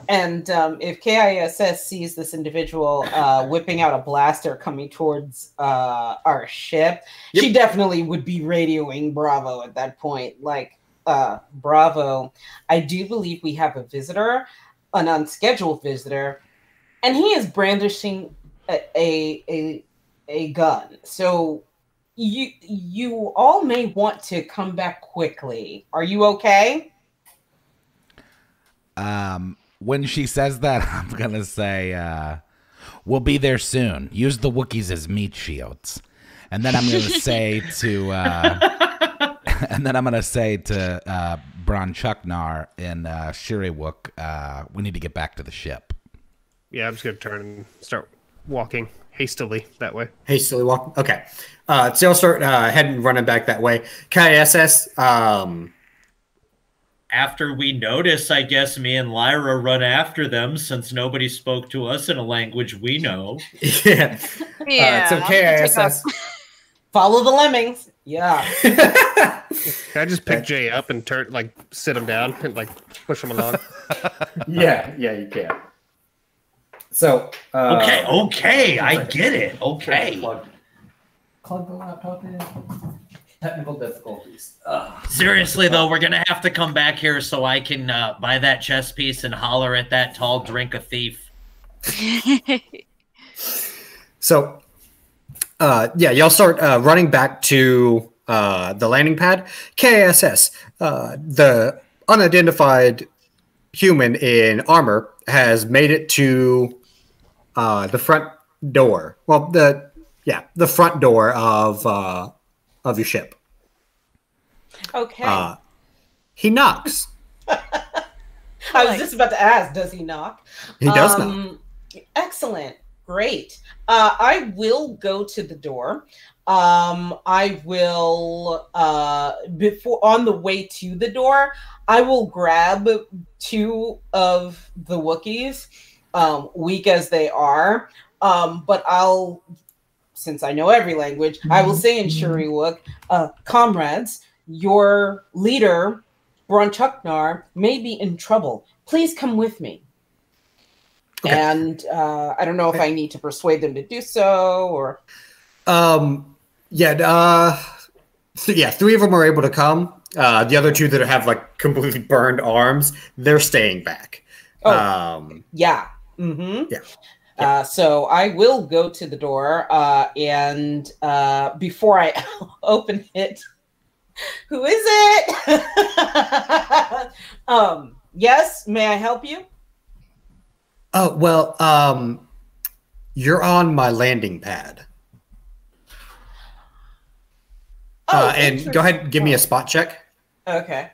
And if K.I.S.S. sees this individual whipping out a blaster coming towards our ship, she definitely would be radioing Bravo at that point. Like, Bravo, I do believe we have a visitor, an unscheduled visitor, and he is brandishing a gun. So you all may want to come back quickly. Are you okay? When she says that, I'm gonna say, "We'll be there soon. Use the Wookiees as meat shields." And then I'm gonna say to, Bronchuknar and Shiriwook, we need to get back to the ship. Yeah, I'm just going to turn and start walking hastily that way. Hastily walking. Okay. So I'll start heading running back that way. K.I.S.S. After we notice, I guess me and Lyra run after them since nobody spoke to us in a language we know. Yeah. Yeah. So K.I.S.S. Follow the lemmings. Yeah. Can I just pick Jay up and turn, like, sit him down and, like, push him along? Yeah, you can. So Okay, I get it. Okay. Plug the laptop in. Technical difficulties. Seriously, though, we're going to have to come back here so I can buy that chess piece and holler at that tall drink a thief. So, y'all start running back to the landing pad. K.I.S.S., the unidentified human in armor, has made it to the front door. Well, the front door of your ship. Okay. He knocks. I was just about to ask, does he knock? He does knock. Excellent. Great. I will go to the door. I will, before on the way to the door, I will grab two of the Wookiees, weak as they are. But I'll, since I know every language, I will say in Shuriwook, comrades, your leader, Bronchuknar, may be in trouble. Please come with me. Okay. And I don't know if I need to persuade them to do so or. Three of them are able to come. The other two that have like completely burned arms, they're staying back. Yeah. Mm-hmm. Yeah. So I will go to the door and before I open it, who is it? Yes, may I help you? Oh, well, you're on my landing pad. And go ahead and give me a spot check. Okay.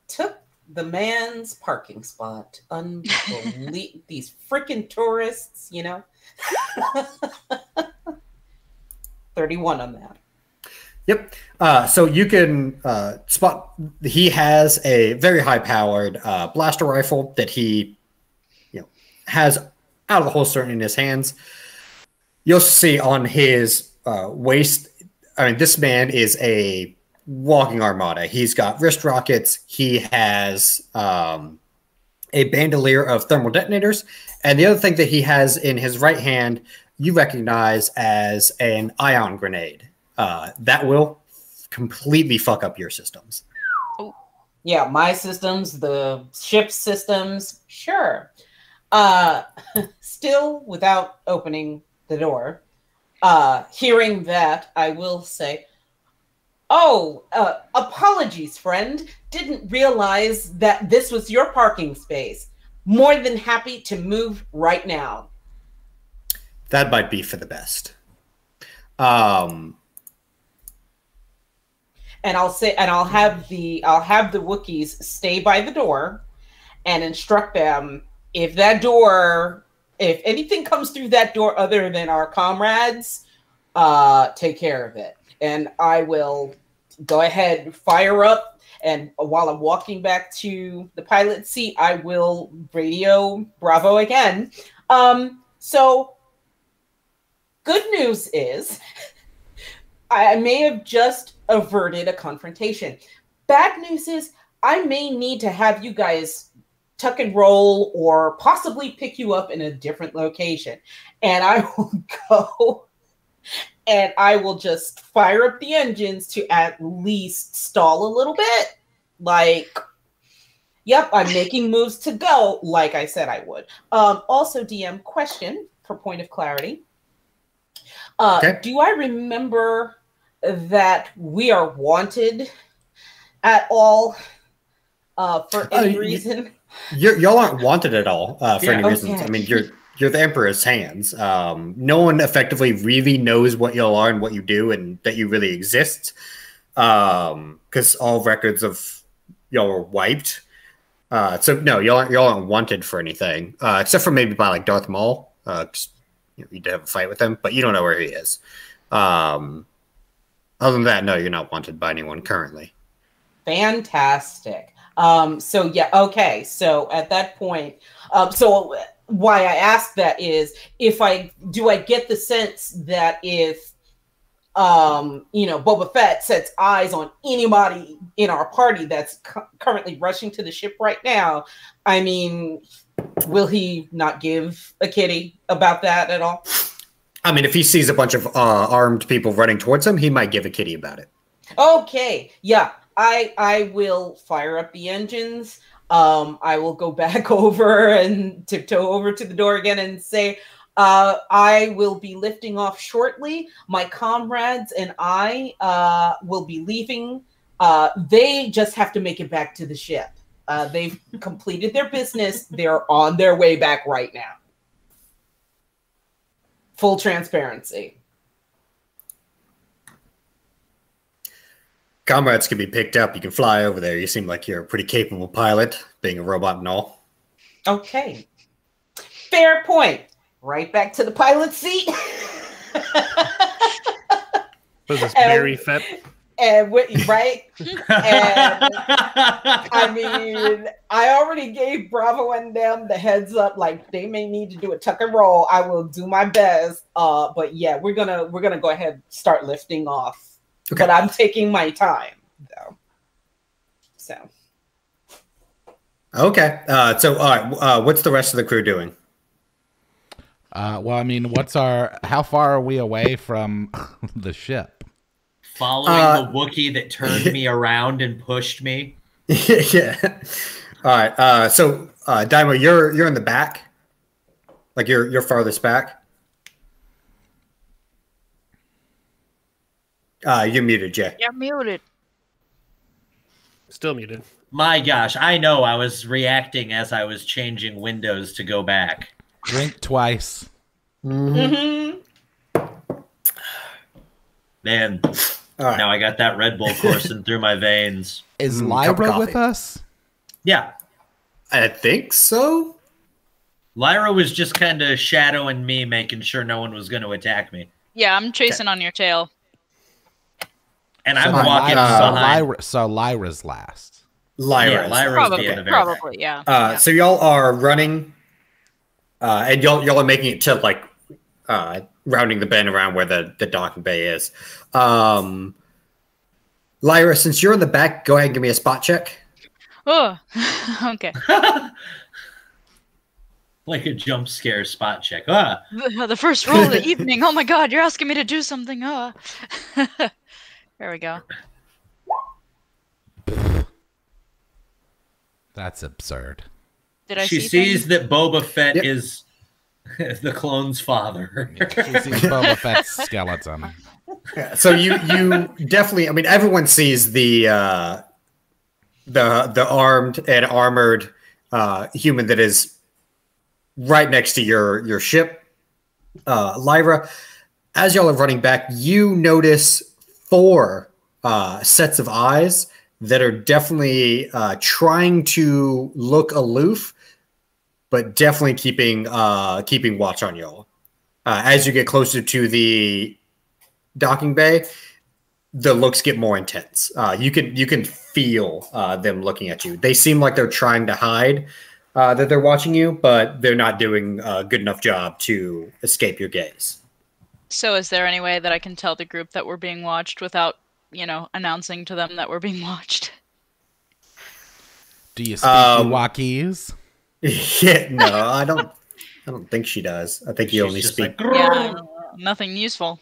Took the Mann's parking spot. These freaking tourists, you know. 31 on that. Yep. So you can spot. He has a very high-powered blaster rifle that he, has out of the holster in his hands. You'll see on his waist. I mean, this man is a walking armada. He's got wrist rockets. He has a bandolier of thermal detonators, and the other thing that he has in his right hand, you recognize as an ion grenade. That will completely fuck up your systems. Yeah, my systems, the ship's systems, sure. Still, without opening the door, hearing that, I will say, apologies, friend. Didn't realize that this was your parking space. More than happy to move right now. That might be for the best. And I'll have the Wookiees stay by the door and instruct them, if anything comes through that door other than our comrades, take care of it. And I will go ahead and fire up, and while I'm walking back to the pilot seat, I will radio Bravo again. So good news is I may have just averted a confrontation. Bad news is I may need to have you guys tuck and roll or possibly pick you up in a different location. And I will go and I will just fire up the engines to at least stall a little bit. Like, yep, I'm making moves to go like I said I would. Also, DM, question for point of clarity. Okay. Do I remember that we are wanted at all for any reason? Y'all aren't wanted at all for any reasons. I mean, you're the Emperor's hands. No one effectively really knows what y'all are and what you do, and that you really exist. Because all records of y'all were wiped. So no, y'all aren't wanted for anything, except for maybe by like Darth Maul. You did have a fight with him, but you don't know where he is. Other than that, no, you're not wanted by anyone currently. Fantastic. So yeah, okay. So at that point, so why I ask that is, do I get the sense that if Boba Fett sets eyes on anybody in our party that's currently rushing to the ship right now, I mean, will he not give a kitty about that at all? I mean, if he sees a bunch of armed people running towards him, he might give a kitty about it. Okay, yeah. I will fire up the engines. I will go back over and tiptoe over to the door again and say, I will be lifting off shortly. My comrades and I will be leaving. They just have to make it back to the ship. They've completed their business. They're on their way back right now. Full transparency. Comrades can be picked up. You can fly over there. You seem like you're a pretty capable pilot, being a robot and all. Okay. Fair point. Right back to the pilot seat. Was this very Fett? And right? And I mean, I already gave Bravo and them the heads up, like they may need to do a tuck and roll. I will do my best. But yeah, we're gonna go ahead and start lifting off. Okay. But I'm taking my time, though. So. Okay. So, all right. What's the rest of the crew doing? Well, I mean, how far are we away from the ship? Following the Wookiee that turned me around and pushed me. Yeah. All right. So, Dai'Mo, you're in the back. Like you're farthest back. You're muted, Jay. You're muted. Still muted. My gosh, I know. I was reacting as I was changing windows to go back. Drink twice. Mm-hmm. Man, now I got that Red Bull coursing through my veins. Is Lyra with us? Yeah. I think so. Lyra was just kind of shadowing me, making sure no one was going to attack me. Yeah, I'm chasing on your tail. And I'm walking behind. Lyra's last. Lyra's Probably, being the very back. yeah. So y'all are running, and y'all are making it to like rounding the bend around where the docking bay is. Lyra, since you're in the back, go ahead and give me a spot check. Oh, okay. Like a jump scare spot check. The first roll of the evening. Oh my god, you're asking me to do something. There we go. That's absurd. Did I She see sees things? that Boba Fett is the clone's father. She sees Boba Fett's skeleton. Yeah, so you definitely. I mean, everyone sees the armed and armored human that is right next to your ship, Lyra. As y'all are running back, you notice 4 sets of eyes that are definitely trying to look aloof, but definitely keeping watch on y'all. As you get closer to the docking bay, the looks get more intense. You can feel them looking at you. They seem like they're trying to hide that they're watching you, but they're not doing a good enough job to escape your gaze. So is there any way that I can tell the group that we're being watched without, announcing to them that we're being watched? Do you speak Ewokies? Yeah, no, I don't think she does. I think you only speak. Like, Yeah, nothing useful.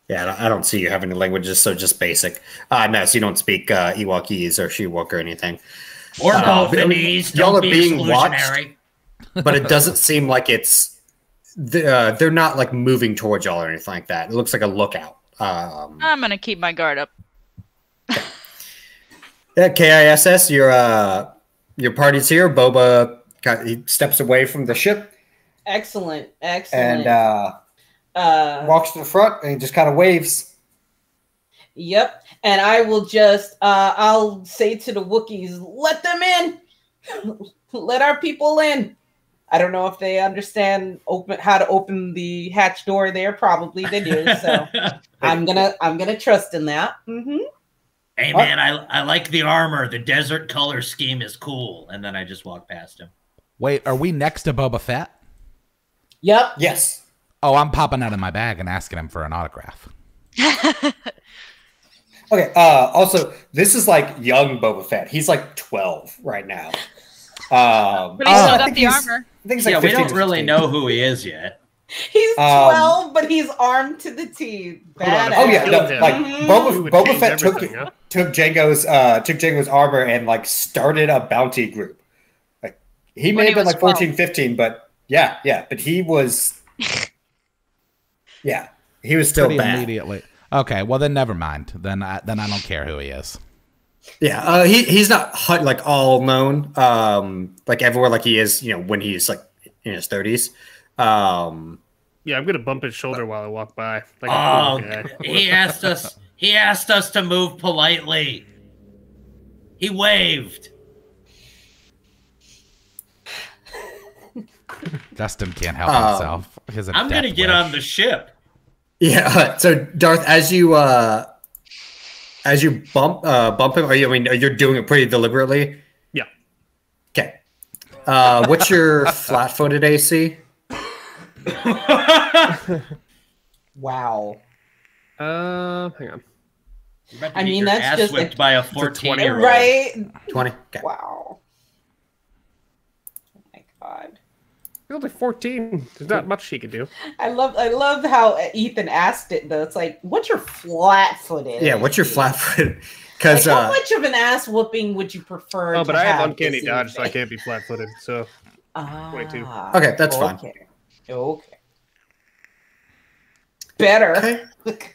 Yeah, I don't see you having any languages, so just basic. No, so you don't speak Ewokese or Ewok or anything. Or Bothanese. Y'all Don't are be being watched, exclusionary. but it doesn't seem like it's. They're not like moving towards y'all or anything like that. It looks like a lookout. I'm gonna keep my guard up. Yeah, K.I.S.S. Your party's here. Boba he steps away from the ship Excellent. and walks to the front and he just kind of waves. Yep. And I will just, I'll say to the Wookiees, let them in. Let our people in. I don't know if they understand how to open the hatch door there. Probably they do. So I'm gonna trust in that. Mm-hmm. Hey man, I like the armor. The desert color scheme is cool. And then I just walk past him. Wait, are we next to Boba Fett? Yep. Yes. Oh, I'm popping out of my bag and asking him for an autograph. Okay. Also, this is like young Boba Fett. He's like 12 right now. But he's still got the armor. I think he's like We 15 don't or really 16. know who he is yet. He's 12, but he's armed to the teeth. Hold on, Oh yeah, no, Yeah. like We would Boba change Fett everything, huh? took Jango's armor and like started a bounty group. Like he When may he have been was like 14, 15, but yeah, but he was he was still Pretty bad. immediately. Okay, well then never mind. Then I don't care who he is. Yeah, he's not like all known like everywhere like he is, when he's like in his 30s. Yeah, I'm gonna bump his shoulder while I walk by. Like a Oh, cool guy. he asked us to move politely. He waved. Justen can't help himself. He has a I'm gonna death get wish. on the ship. Yeah, so Darth, as you bump him, you're doing it pretty deliberately. Yeah. Okay. What's your flat-footed AC? Wow. Hang on. You're about to I get mean, your that's ass just whipped like- by a 20 14-year-old. Right? 20. Okay. Wow. Oh my god. He's only 14. There's not much he could do. I love how Ethan asked it though. It's like, what's your flat-footed? Yeah, what's your AC? flat-footed? Like, Because how much of an ass whooping would you prefer? Oh, but to I have have uncanny this dodge, so I evening? can't be flat-footed. So 22. Okay, that's fine. Okay. Better. Okay.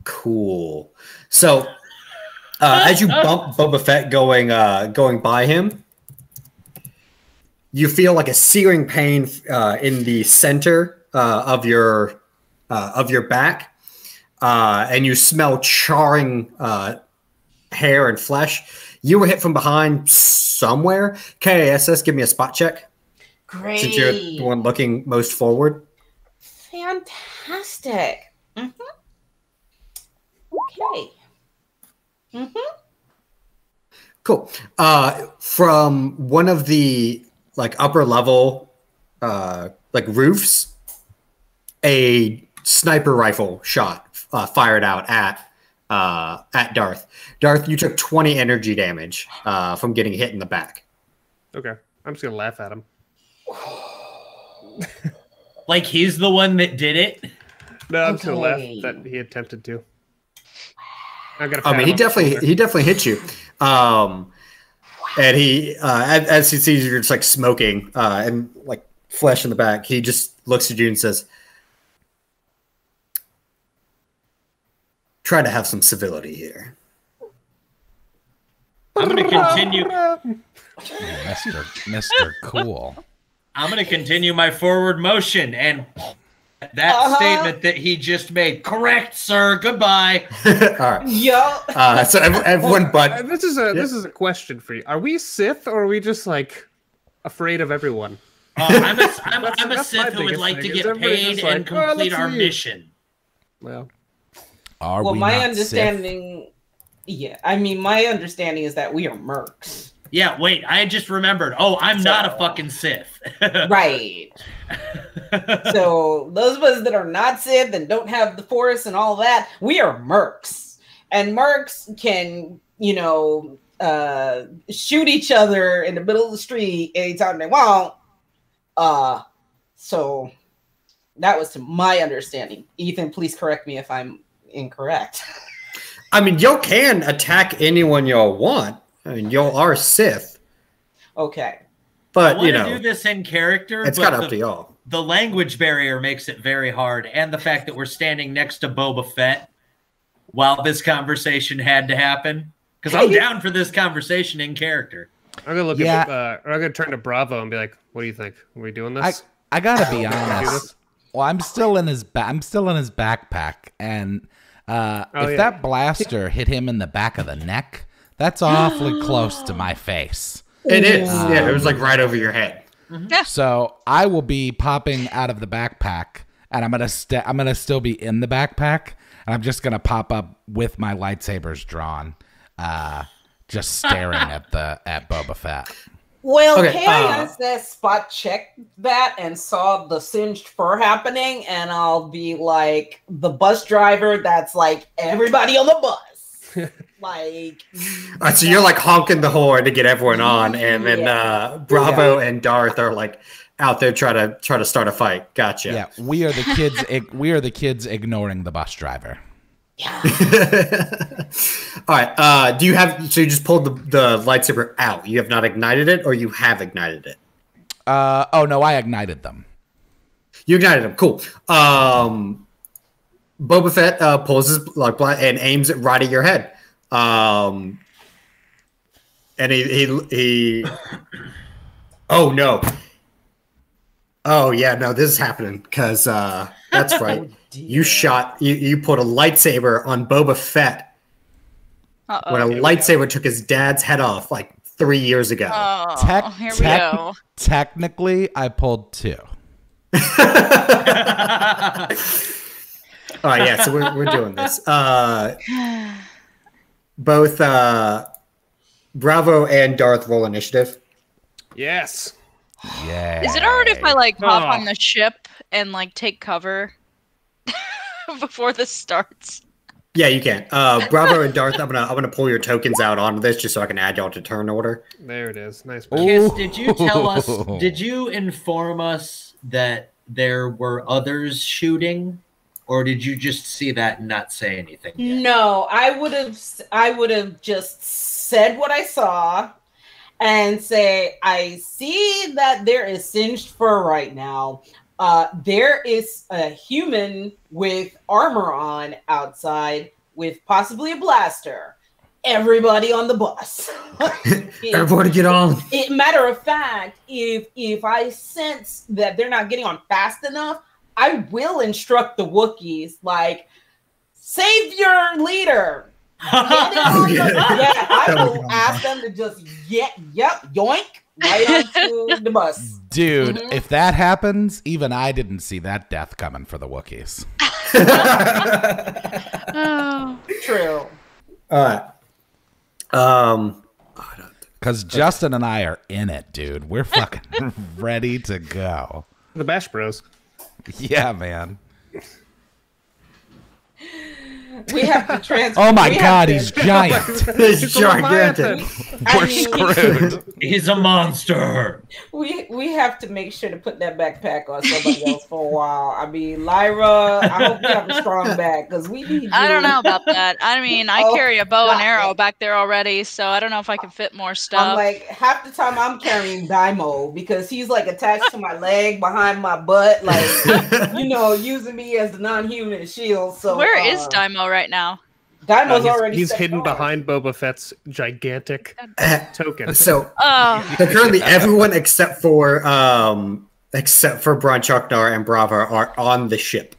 Cool. So, as you bump Boba Fett going by him, you feel like a searing pain in the center of your back. and you smell charring hair and flesh. You were hit from behind somewhere. K.I.S.S, give me a spot check. Great. Since you're the one looking most forward. Fantastic. Okay. Cool. From one of the upper level roofs, a sniper rifle shot fired out at Darth. Darth, you took 20 energy damage from getting hit in the back. Okay, I'm just gonna laugh at him. Like he's the one that did it? No, I'm just gonna laugh that he attempted to. I mean, he definitely hit you. And he, as he sees you're just smoking and flesh in the back, he just looks at you and says, "Try to have some civility here." I'm going to continue. Mr. Cool. I'm going to continue my forward motion and that statement that he just made. Correct, sir. Goodbye. All right. Yeah. So everyone, but this is a question for you. Are we Sith or are we just afraid of everyone? I'm a Sith who would like to get paid and complete our mission. Well, my understanding. Sith? Yeah, I mean, my understanding is that we are mercs. Yeah, wait, I just remembered. Oh, I'm not a fucking Sith. Right. So those of us that are not Sith and don't have the Force and all that, we are mercs. And mercs can, shoot each other in the middle of the street anytime they want. So that was to my understanding. Ethan, please correct me if I'm incorrect. I mean, y'all can attack anyone y'all want. I mean, y'all are Sith. Okay. But, I want to do this in character. It's kind of up to y'all. The language barrier makes it very hard. And the fact that we're standing next to Boba Fett while this conversation had to happen. Because I'm down for this conversation in character. I'm going to look at, I'm going to turn to Bravo and be like, what do you think? Are we doing this? I got to be honest. Well, I'm still in his backpack. And if that blaster hit him in the back of the neck, that's awfully close to my face. It is. Yeah, it was right over your head. Mm-hmm. So I will be popping out of the backpack, and I'm gonna still be in the backpack, and I'm just gonna pop up with my lightsabers drawn, just staring at Boba Fett. Well, K.I.S.S spot checked that and saw the singed fur happening, and I'll be like the bus driver that's everybody on the bus. All right, so you're honking the horn to get everyone on, and then Bravo and Darth are out there try to start a fight. Gotcha. Yeah, we are the kids. We are the kids ignoring the bus driver. Yeah. All right. Do you have? So you just pulled the lightsaber out. You have not ignited it, or you have ignited it? Oh no, I ignited them. You ignited them. Cool. Boba Fett pulls his and aims it right at your head. And he oh no. Oh yeah, no, this is happening because that's right. You put a lightsaber on Boba Fett when a lightsaber took his dad's head off 3 years ago. Oh, here we go. Technically, I pulled 2. All right, yeah, so we're doing this. Both Bravo and Darth roll initiative. Yes. Yeah. Is it alright if I hop on the ship and take cover before this starts? Yeah, you can. Bravo and Darth, I'm gonna pull your tokens out onto this just so I can add y'all to turn order. There it is. Nice. K.I.S, did you tell us? Did you inform us that there were others shooting? Or did you just see that and not say anything yet? No, I would have just said what I saw and say, I see that there is singed fur right now. There is a human with armor on outside with possibly a blaster. Everybody on the bus. Everybody get on. Matter of fact, if I sense that they're not getting on fast enough, I will instruct the Wookiees, save your leader. Get it on yeah, I will ask them to just yoink right onto the bus. Dude, if that happens, even I didn't see that death coming for the Wookiees. Oh. True. All right. Because Justen and I are in it, dude. We're fucking ready to go. The Bash Bros. Yeah, man. We have to transfer. Oh my god, he's giant. He's gigantic. We're screwed. He's a monster. We have to make sure to put that backpack on somebody else for a while. I mean, Lyra, I hope you have a strong back because we need you. I don't know about that. I mean, I carry a bow and arrow back there already, so I don't know if I can fit more stuff. I'm like, half the time I'm carrying Dai'Mo because he's like attached to my leg behind my butt, like, using me as the non-human shield. So where is Dai'Mo right now? Dai'Mo's already he's hidden behind Boba Fett's gigantic token. So currently everyone except for Bronchuknar and Brava are on the ship.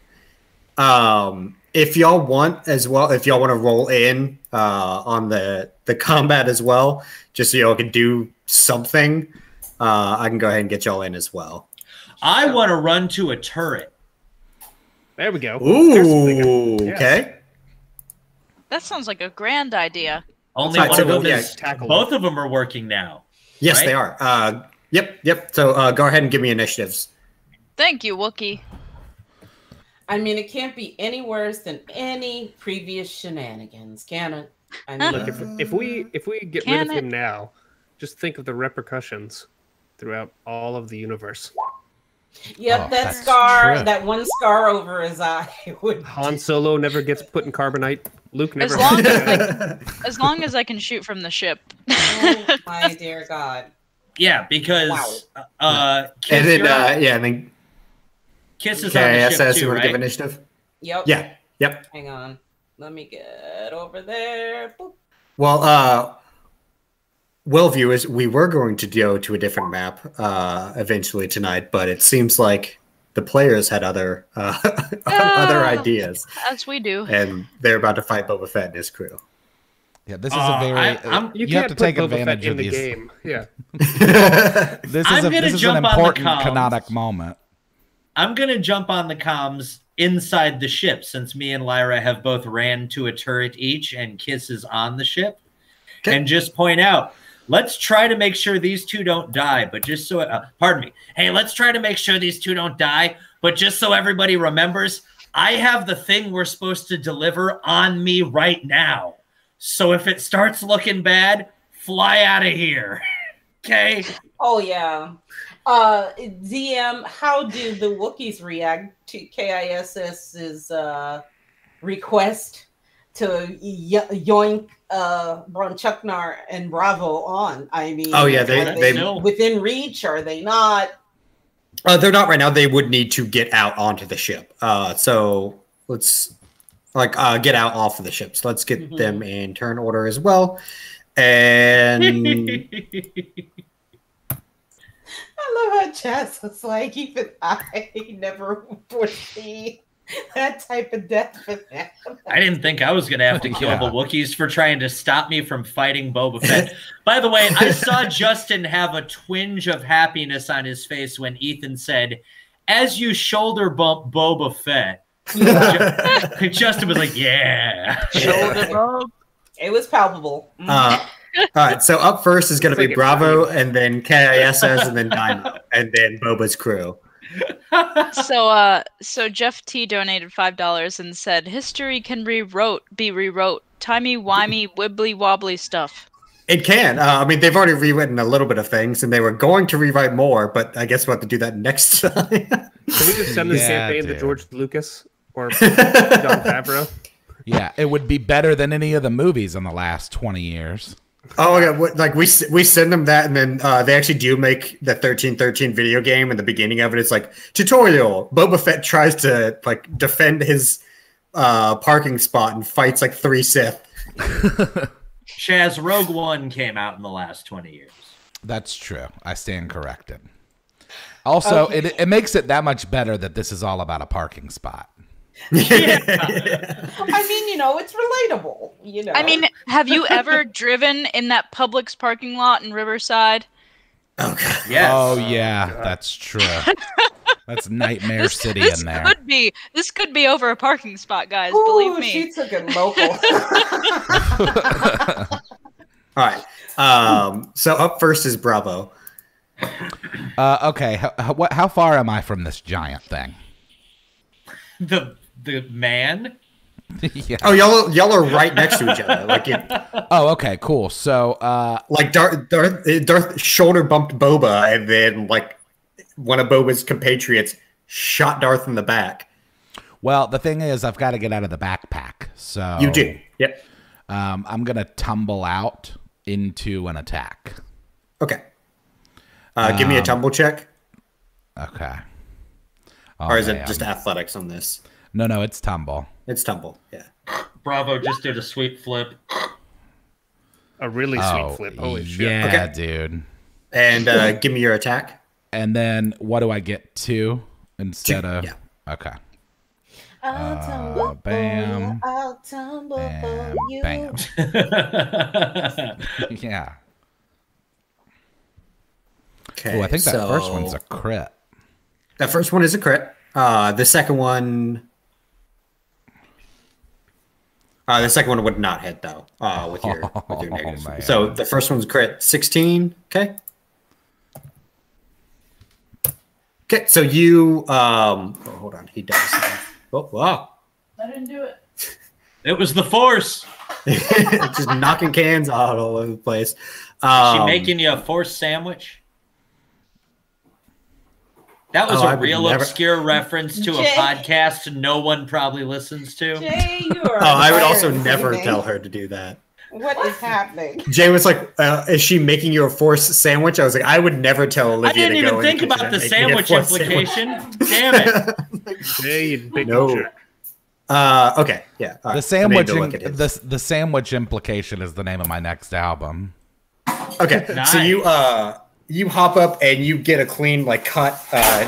If y'all want as well, if y'all want to roll in on the combat as well, just so y'all can do something, I can go ahead and get y'all in as well. I want to run to a turret. There we go. Ooh, okay. That sounds like a grand idea. Only Right, one so of them go- is. Both of them are working now. Yes, right? they are. Yep. So go ahead and give me initiatives. Thank you, Wookie. I mean, it can't be any worse than any previous shenanigans, can it? I mean, Look, if we get rid of him now, just think of the repercussions throughout all of the universe. Yep, Oh, that that's scar, true. that one scar over his eye would. Han Solo never gets put in carbonite. Luke never. As long as I can shoot from the ship. Oh my dear God! Yeah, because And K.I.S.S, then you're on- and then K.I.S.S is on the ship K.I.S.S, too, you want to give right? initiative? Yep. Yeah. Yep. Hang on. Let me get over there. Boop. Well, viewers, we were going to go to a different map eventually tonight, but it seems like the players had other other ideas, As we do. and they're about to fight Boba Fett and his crew. Yeah, this is a very. You have can't to put take Boba advantage Fett of in the these. game. Yeah. This I'm is gonna an jump on the important comms. canonic moment. I'm going to jump on the comms inside the ship since me and Lyra have both ran to a turret each and K.I.S.S is on the ship. Okay. And just point out, let's try to make sure these two don't die, but just so, pardon me. Hey, let's try to make sure these two don't die, but just so everybody remembers, I have the thing we're supposed to deliver on me right now. So if it starts looking bad, fly out of here. Okay? Oh yeah. DM, how do the Wookiees react to K.I.S.'s request to yoink Bronchuknar and Bravo on? I mean, Oh, yeah, are they within reach? Are they not? they're not right now. They would need to get out onto the ship. So let's get out off of the ship. So let's get them in turn order as well. And I love how Chaz was like, even I never foresee that type of death for them. I didn't think I was going to have to kill the Wookiees for trying to stop me from fighting Boba Fett. By the way, I saw Justen have a twinge of happiness on his face when Ethan said, "As you shoulder bump Boba Fett." Justen was like, "Yeah." Shoulder bump. It was palpable. all right, so up first is going to be Bravo, and then K.I.S.S, and then Dai'Mo, and then Boba's crew. So Jeff T donated $5 and said, "History can be rewrote. Timey-wimey, wibbly-wobbly stuff." It can. I mean, they've already rewritten a little bit of things, and they were going to rewrite more, but I guess we'll have to do that next time. Can we just send this campaign to dude. George Lucas or John Favreau? Yeah, it would be better than any of the movies in the last 20 years. Oh yeah, like we send them that, and then they actually do make the 1313 video game. In the beginning of it, it's like tutorial. Boba Fett tries to like defend his parking spot and fights like 3 Sith. Chaz, Rogue One came out in the last 20 years. That's true. I stand corrected. Also, it makes it that much better that this is all about a parking spot. I mean, it's relatable. I mean, have you ever driven in that Publix parking lot in Riverside? Oh god. Yes. Oh yeah, that's true. That's Nightmare City in there. This could be over a parking spot, guys. Ooh, believe me. She took it local. All right. So up first is Bravo. Okay. How far am I from this giant thing? The man. Yeah. Oh, y'all are right next to each other. Like Oh, okay, cool. So, like Darth shoulder bumped Boba, and then like one of Boba's compatriots shot Darth in the back. well, the thing is, I've got to get out of the backpack. So You do. Yep. I'm gonna tumble out into an attack. Okay. Give me a tumble check, Okay. or is it just athletics on this? No, it's tumble. It's tumble. Yeah. Bravo just did a sweet flip. A really sweet flip. Holy shit. Yeah, Okay. dude. And give me your attack. And then what do I get to instead of? Yeah. Okay. I'll tumble Bam. for you. I'll tumble And for you. bam. Yeah. Okay. Oh, I think that first one's a crit. That first one is a crit. The second one. The second one would not hit though. With your negative. Man. So the first one's crit 16. Okay. Okay. So you. Hold on. He does. Oh wow. I didn't do it. It was the Force. Just knocking cans out all over the place. Is she making you a Force sandwich? That was I a would real never- obscure reference to a Jay. podcast no one probably listens to. Jay, you are. I would also fired never today. tell her to do that. What is happening? Jay was like, "Is she making you a Force sandwich?" I was like, "I would never tell Olivia." I didn't to even go think in the about kitchen the and make me a sandwich Force implication. Damn it. Hey, you big No. jerk. Okay, yeah. all right. The sandwich. I need to look at his. The sandwich implication is the name of my next album. Okay, Nice. so you hop up and you get a clean like cut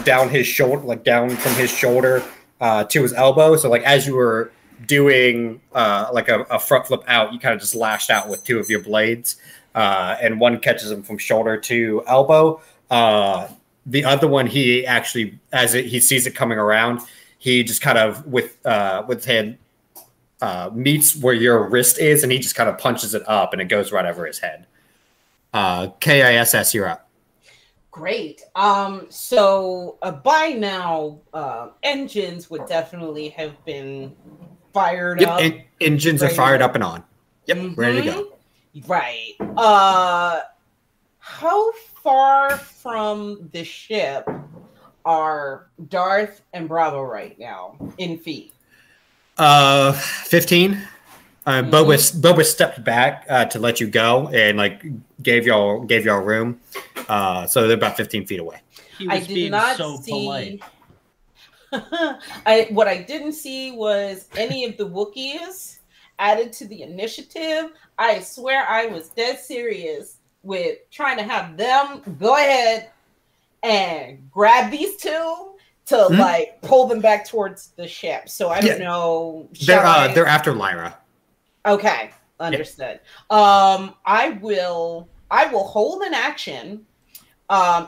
down his shoulder, like down from his shoulder to his elbow. So like as you were doing like a front flip out, you kind of just lashed out with two of your blades, and one catches him from shoulder to elbow. The other one, he actually, he sees it coming around, he just kind of with his hand meets where your wrist is, and he just kind of punches it up, and it goes right over his head. K.I.S.S, you're up. Great. So by now, engines would definitely have been fired Yep, up. engines are Ready to fired go. up and on. Yep, ready to go. Right. How far from the ship are Darth and Bravo right now in feet? 15. Boba stepped back to let you go and like gave y'all room. So they're about 15 feet away. He I was did being not so see. polite. What I didn't see was any of the Wookiees added to the initiative. I swear I was dead serious with trying to have them go ahead and grab these two to like pull them back towards the ship. So I don't know. They're after Lyra. Okay, understood. I will hold an action.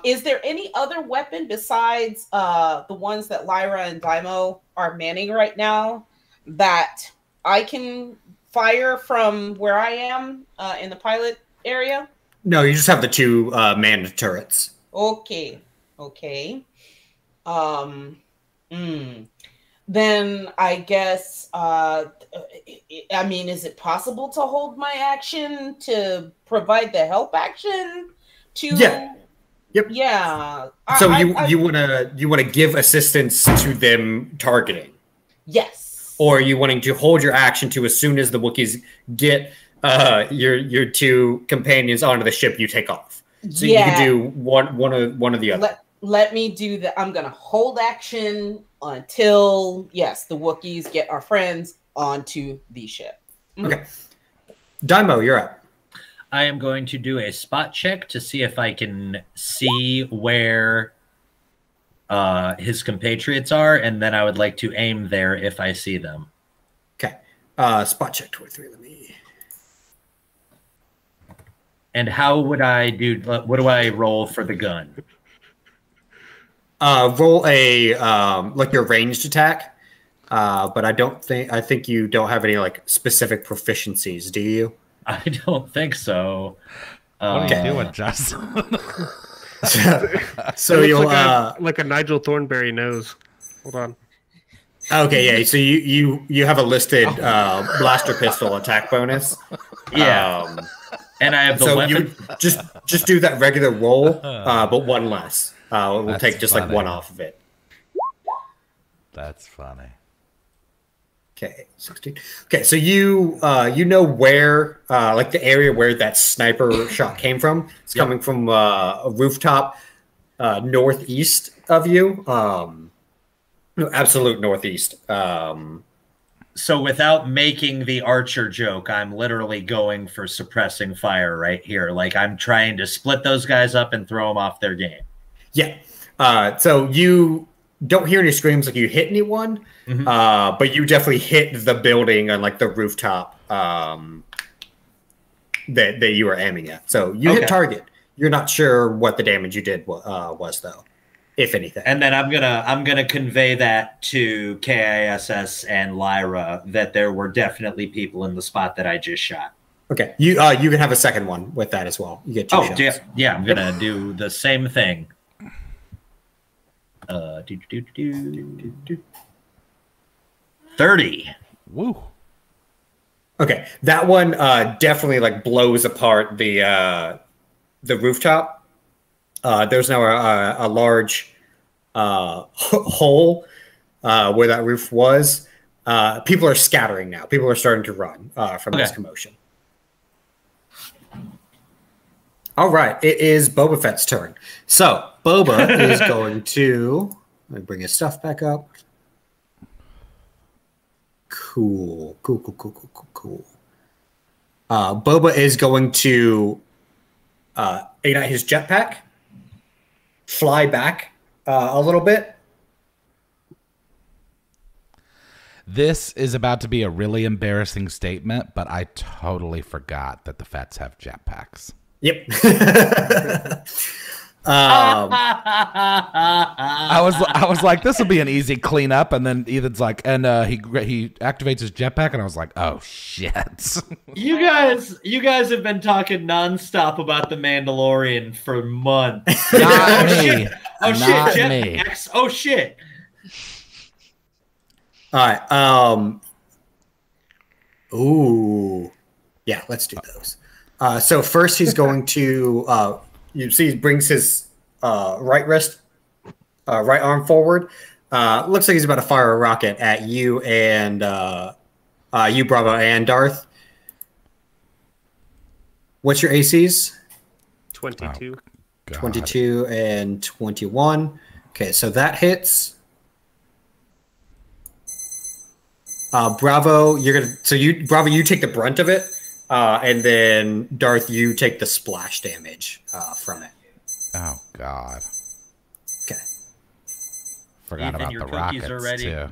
Is there any other weapon besides the ones that Lyra and Dai'Mo are manning right now that I can fire from where I am in the pilot area? No, you just have the two manned turrets. Okay. Then I guess, I mean, is it possible to hold my action to provide the help action to? Yeah. Yep. Yeah. So you wanna give assistance to them targeting, Yes. or are you wanting to hold your action to as soon as the Wookiees get your two companions onto the ship, you take off. So you can do one or the other. Let me do that. I'm gonna hold action until the Wookiees get our friends onto the ship. Okay. Dai'Mo, you're up. I am going to do a spot check to see if I can see where his compatriots are, and then I would like to aim there if I see them. Okay. Spot check 23. Let me. And how would I do? What do I roll for the gun? Roll a like your ranged attack. But I think you don't have any like specific proficiencies, do you? I don't think so. What are you doing, Justin? So you'll like a Nigel Thornberry nose. Hold on. Okay, yeah. So you have a listed blaster pistol attack bonus. Yeah. And I have the weapon. You just do that regular roll, but one less. We'll take just like one off of it. That's funny. Okay, 16. Okay, so you know where like the area where that sniper shot came from. It's coming from a rooftop northeast of you. No, absolute northeast. So without making the Archer joke, I'm literally going for suppressing fire right here. Like I'm trying to split those guys up and throw them off their game. Yeah. So you don't hear any screams like you hit anyone, but you definitely hit the building on like the rooftop that you were aiming at. So you hit target. You're not sure what the damage you did was though, if anything. And then I'm gonna convey that to K.I.S.S. and Lyra that there were definitely people in the spot that I just shot. Okay, you can have a second one with that as well. You get two shots. Yeah, I'm gonna do the same thing. 30. Woo. Okay, that one definitely like blows apart the rooftop. There's now a large hole where that roof was. People are scattering now. People are starting to run from this commotion. All right, it is Boba Fett's turn. So Boba is going to let me bring his stuff back up. Cool. Boba is going to ignite his jetpack, fly back a little bit. This is about to be a really embarrassing statement, but I totally forgot that the Fets have jetpacks. Yep. I was like, this will be an easy cleanup, and then Ethan's like, and he activates his jetpack, and I was like, oh shit. You guys have been talking nonstop about the Mandalorian for months. Not me. Not shit. Jetpacks. Oh shit. All right. Ooh. Yeah, let's do those. So first he's going to you see he brings his right arm forward. Looks like he's about to fire a rocket at you and you, Bravo, and Darth. What's your ACs? 22. Oh, 22 and 21. Okay, so that hits. Bravo, you take the brunt of it, and then Darth, you take the splash damage from it. Oh God. Okay. Forgot Ethan, about your the cookies rockets are ready. too.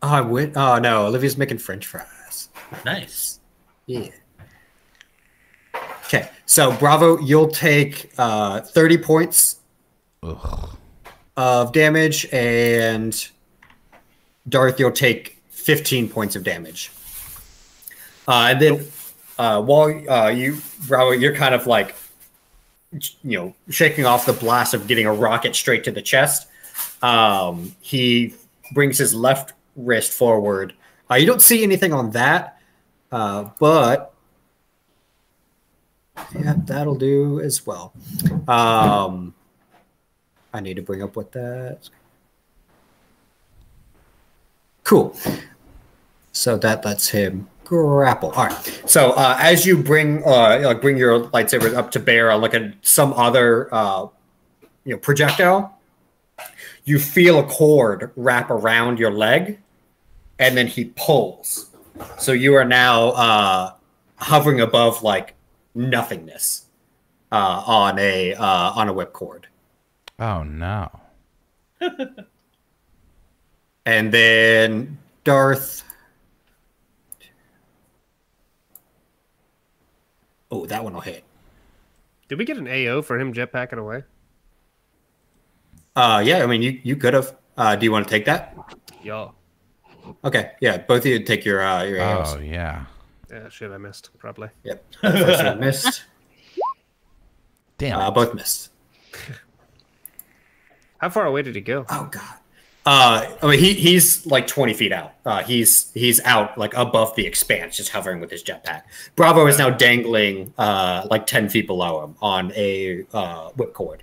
Oh, I went. Oh no, Olivia's making French fries. Nice. Yeah. Okay, so Bravo, you'll take 30 points of damage, and Darth, you'll take 15 points of damage. And then while you, Bravo, you're kind of like, shaking off the blast of getting a rocket straight to the chest. He brings his left wrist forward. You don't see anything on that, but yeah, that'll do as well. I need to bring up what that. Cool. So that lets him grapple. All right. So as you bring your lightsabers up to bear on like some other projectile, you feel a cord wrap around your leg, and then he pulls. So you are now hovering above like nothingness on a whipcord. Oh no. And then Darth. Oh, that one will hit. Did we get an AO for him jetpacking away? Yeah, I mean, you could have. Do you want to take that? Yeah. Okay, yeah, both of you take your AOs. Oh, yeah. Yeah, shit, I missed, probably. Yep. First one missed. Damn. Both missed. How far away did he go? Oh god. I mean, he's like 20 feet out. He's out like above the expanse, just hovering with his jetpack. Bravo is now dangling like 10 feet below him on a whipcord.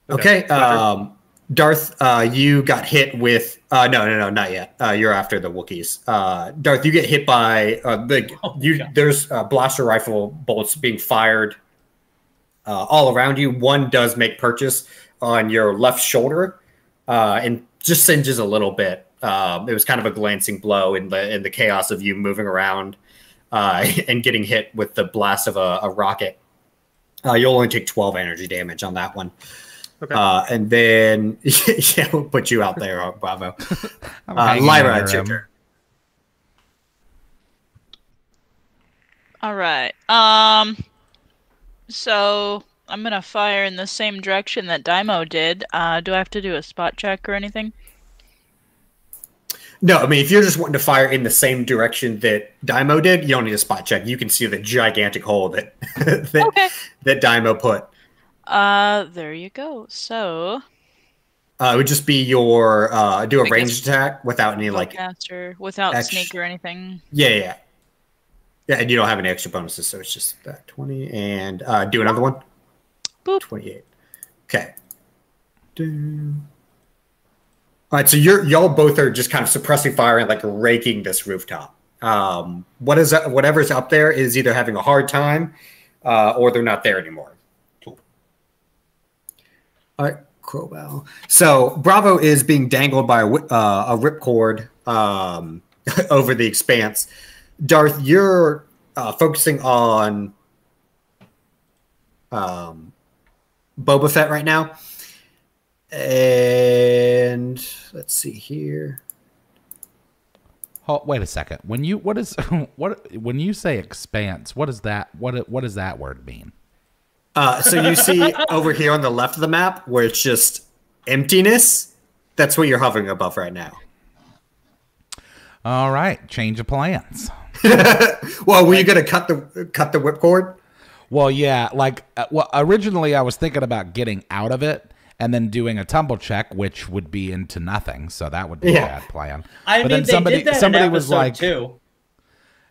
Okay. Darth, you got hit with no, not yet. You're after the Wookiees. Darth, you get hit by there's blaster rifle bullets being fired all around you. One does make purchase on your left shoulder and just singes a little bit. It was kind of a glancing blow in the chaos of you moving around and getting hit with the blast of a rocket. You'll only take 12 energy damage on that one. Okay. And then yeah, we'll put you out there, Bravo. Lyra, it's your turn. All right. So I'm gonna fire in the same direction that Dai'Mo did. Do I have to do a spot check or anything? No, I mean, if you're just wanting to fire in the same direction that Dai'Mo did, you don't need a spot check. You can see the gigantic hole that that Dai'Mo put. There you go. So it would just be your do a ranged attack without any like caster, without sneak or anything. Yeah, and you don't have any extra bonuses, so it's just that 20 and do another one. Boop. 28. Okay. All right, so y'all both are just kind of suppressing fire and like raking this rooftop. Whatever's up there is either having a hard time or they're not there anymore. Cool. All right, Crowbow. So Bravo is being dangled by a ripcord over the expanse. Darth, you're focusing on Boba Fett right now. And let's see here. Oh, wait a second. When you when you say expanse, what is that? What does that word mean? So you see over here on the left of the map where it's just emptiness. That's what you're hovering above right now. All right, change of plans. Well, were you gonna cut the whipcord? Well, yeah. Like, originally I was thinking about getting out of it and then doing a tumble check, which would be into nothing. So that would be a bad plan. But then somebody was like, too.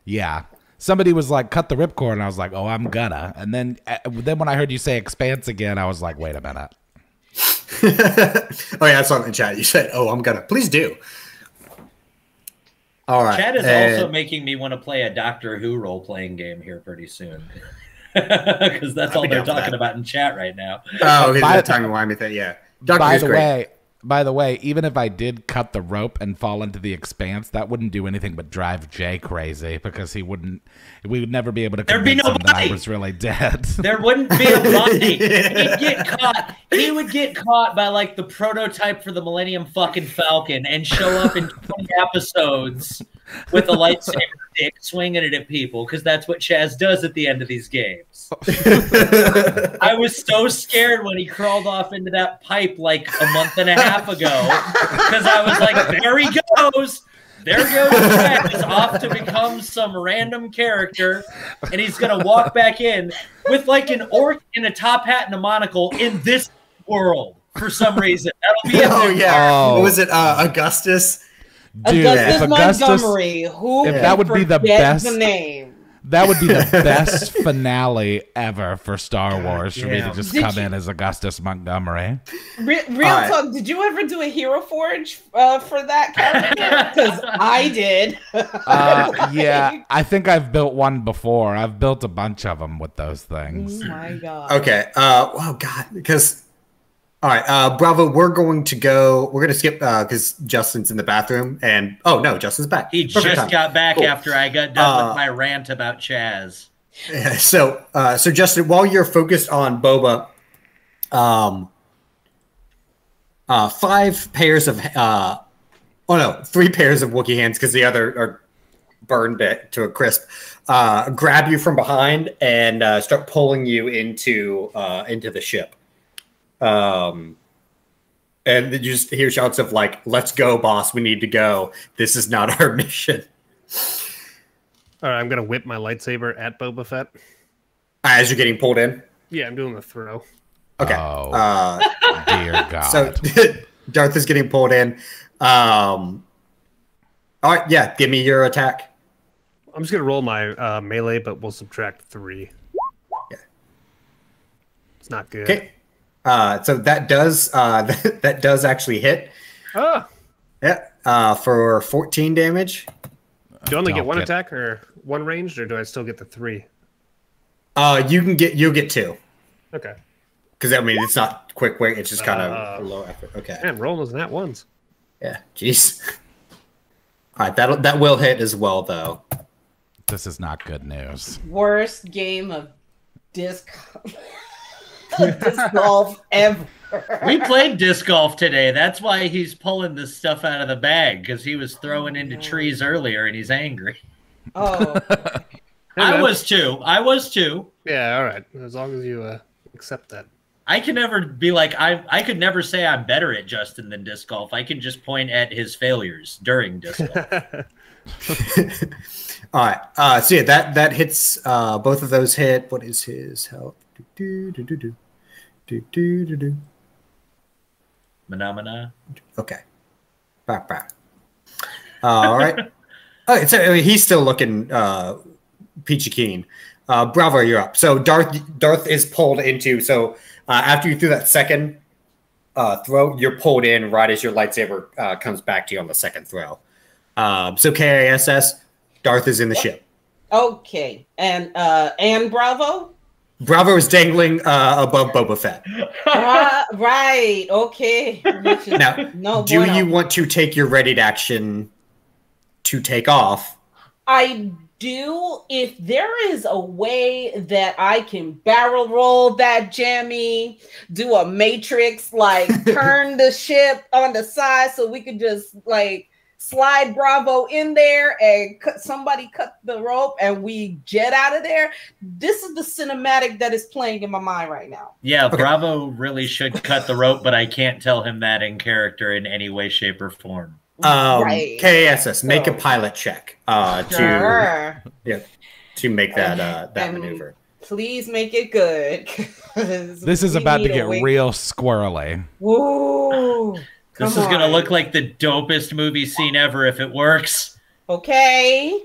Yeah. Somebody was like, cut the ripcord, and I was like, oh, I'm gonna. And then when I heard you say expanse again, I was like, wait a minute. Oh yeah, I saw it in the chat. You said, oh, I'm gonna. Please do. All right. Chat is also making me want to play a Doctor Who role-playing game here pretty soon. Because that's all they're talking about in chat right now. Oh, he's the time remind me that, yeah. By the way, even if I did cut the rope and fall into the expanse, that wouldn't do anything but drive Jay crazy because we would never be able to convince him that I was really dead. There wouldn't be a body. He'd get caught. He would get caught by like the prototype for the Millennium fucking Falcon and show up in 20 episodes with a lightsaber dick swinging it at people because that's what Chaz does at the end of these games. I was so scared when he crawled off into that pipe like a month and a half ago because I was like, there he goes. There goes Chaz off to become some random character, and he's going to walk back in with like an orc in a top hat and a monocle in this world for some reason. That'll be What was it? Augustus? Dude, Augustus Montgomery. Who that would be the best name? That would be the best finale ever for Star Wars for me to just come in as Augustus Montgomery. Real talk, did you ever do a Hero Forge for that character? Because I did. Yeah, I think I've built one before. I've built a bunch of them with those things. Oh my god. Okay. Oh god. Because all right, Bravo. We're going to skip because Justin's in the bathroom, and oh no, Justin's back. He just got back after I got done with my rant about Chaz. Yeah, so Justin, while you're focused on Boba, 5 pairs of 3 pairs of Wookiee hands, because the other are burned it to a crisp. Grab you from behind and start pulling you into the ship. And you just hear shouts of like, "Let's go, boss! We need to go. This is not our mission." All right, I'm gonna whip my lightsaber at Boba Fett. As you're getting pulled in. Yeah, I'm doing the throw. Okay. Oh, dear God. So Darth is getting pulled in. All right, yeah, give me your attack. I'm just gonna roll my melee, but we'll subtract 3. Yeah. It's not good. Okay. So that does that does actually hit. Ah. Yeah. For 14 damage. Do I only get 1 attack or 1 ranged, or do I still get the 3? You'll get 2. Okay. Because I mean, it's not quick weight; it's just kind of low effort. Okay. Man, rolling that ones. Yeah. Jeez. All right. That will hit as well, though. This is not good news. Worst game of disc golf ever. We played disc golf today. That's why he's pulling this stuff out of the bag, because he was throwing into trees earlier and he's angry. Oh. I was too. Yeah, all right. As long as you accept that. I can never be like, I could never say I'm better at Justen than disc golf. I can just point at his failures during disc golf. All right. So yeah, that hits. Both of those hit. What is his health? Mana. Okay. Back. All right. Okay. So I mean, he's still looking peachy keen. Bravo, you're up. So Darth is pulled into. So after you threw that second throw, you're pulled in right as your lightsaber comes back to you on the second throw. So K.I.S.S. Darth is in the ship. Okay. And Bravo? Bravo is dangling above Boba Fett. Right. Okay. Now, do you want to take your readied action to take off? I do. If there is a way that I can barrel roll that jammy, do a matrix, like turn the ship on the side so we could just like slide Bravo in there and somebody cut the rope and we jet out of there. This is the cinematic that is playing in my mind right now. Yeah, okay. Bravo really should cut the rope, but I can't tell him that in character in any way, shape, or form. Right. K.I.S.S. Make a pilot check to make that maneuver. Please make it good. This is about to get real squirrely. Whoa. This is going to look like the dopest movie scene ever if it works. Okay.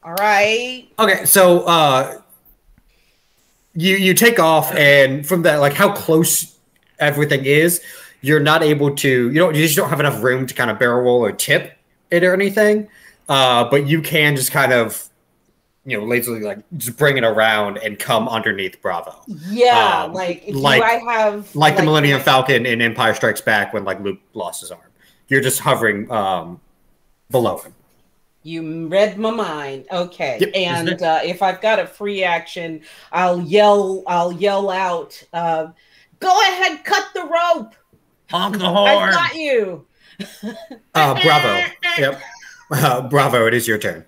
All right. Okay, so you take off, and from that, like how close everything is, you're not able to, you just don't have enough room to kind of barrel roll or tip it or anything. But you can just kind of, lazily like just bring it around and come underneath Bravo. Yeah, like the Millennium Falcon in Empire Strikes Back when like Luke lost his arm. You're just hovering below him. You read my mind. Okay. Yep. And if I've got a free action, I'll yell out, go ahead, cut the rope. Honk the horn. I've got you. Bravo. Yep. Bravo, it is your turn.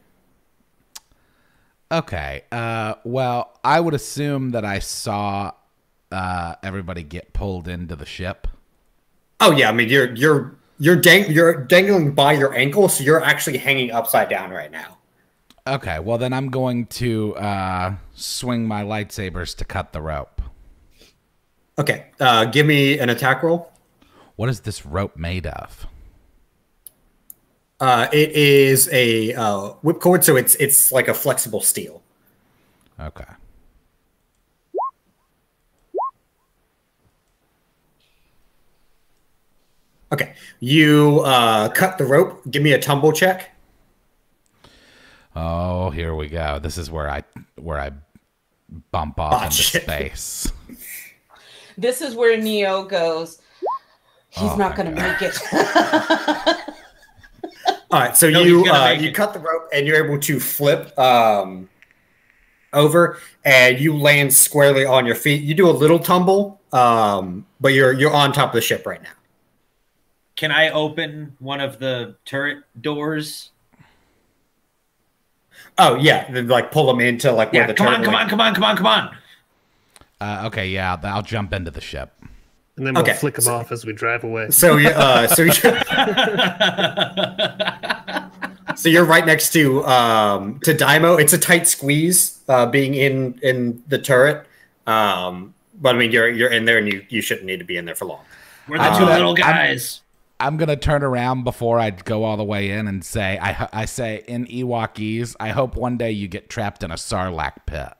Okay. Well, I would assume that I saw everybody get pulled into the ship. Oh yeah, I mean you're dangling by your ankle, so you're actually hanging upside down right now. Okay. Well, then I'm going to swing my lightsabers to cut the rope. Okay. Give me an attack roll. What is this rope made of? It is a whipcord, so it's like a flexible steel. Okay. Okay. You cut the rope. Give me a tumble check. Oh, here we go. This is where I bump off into space. This is where Neo goes, he's not going to make it. All right, so you cut the rope and you're able to flip over, and you land squarely on your feet. You do a little tumble, but you're on top of the ship right now. Can I open one of the turret doors? Oh yeah, then like pull them into like where the come turret. Come on. Okay, yeah, I'll jump into the ship. And then we'll flick them off as we drive away. So you're right next to Dai'Mo. It's a tight squeeze being in the turret. But I mean, you're in there, and you shouldn't need to be in there for long. We're the two little guys. I'm gonna turn around before I go all the way in and say, I say in Ewokese, I hope one day you get trapped in a Sarlacc pit.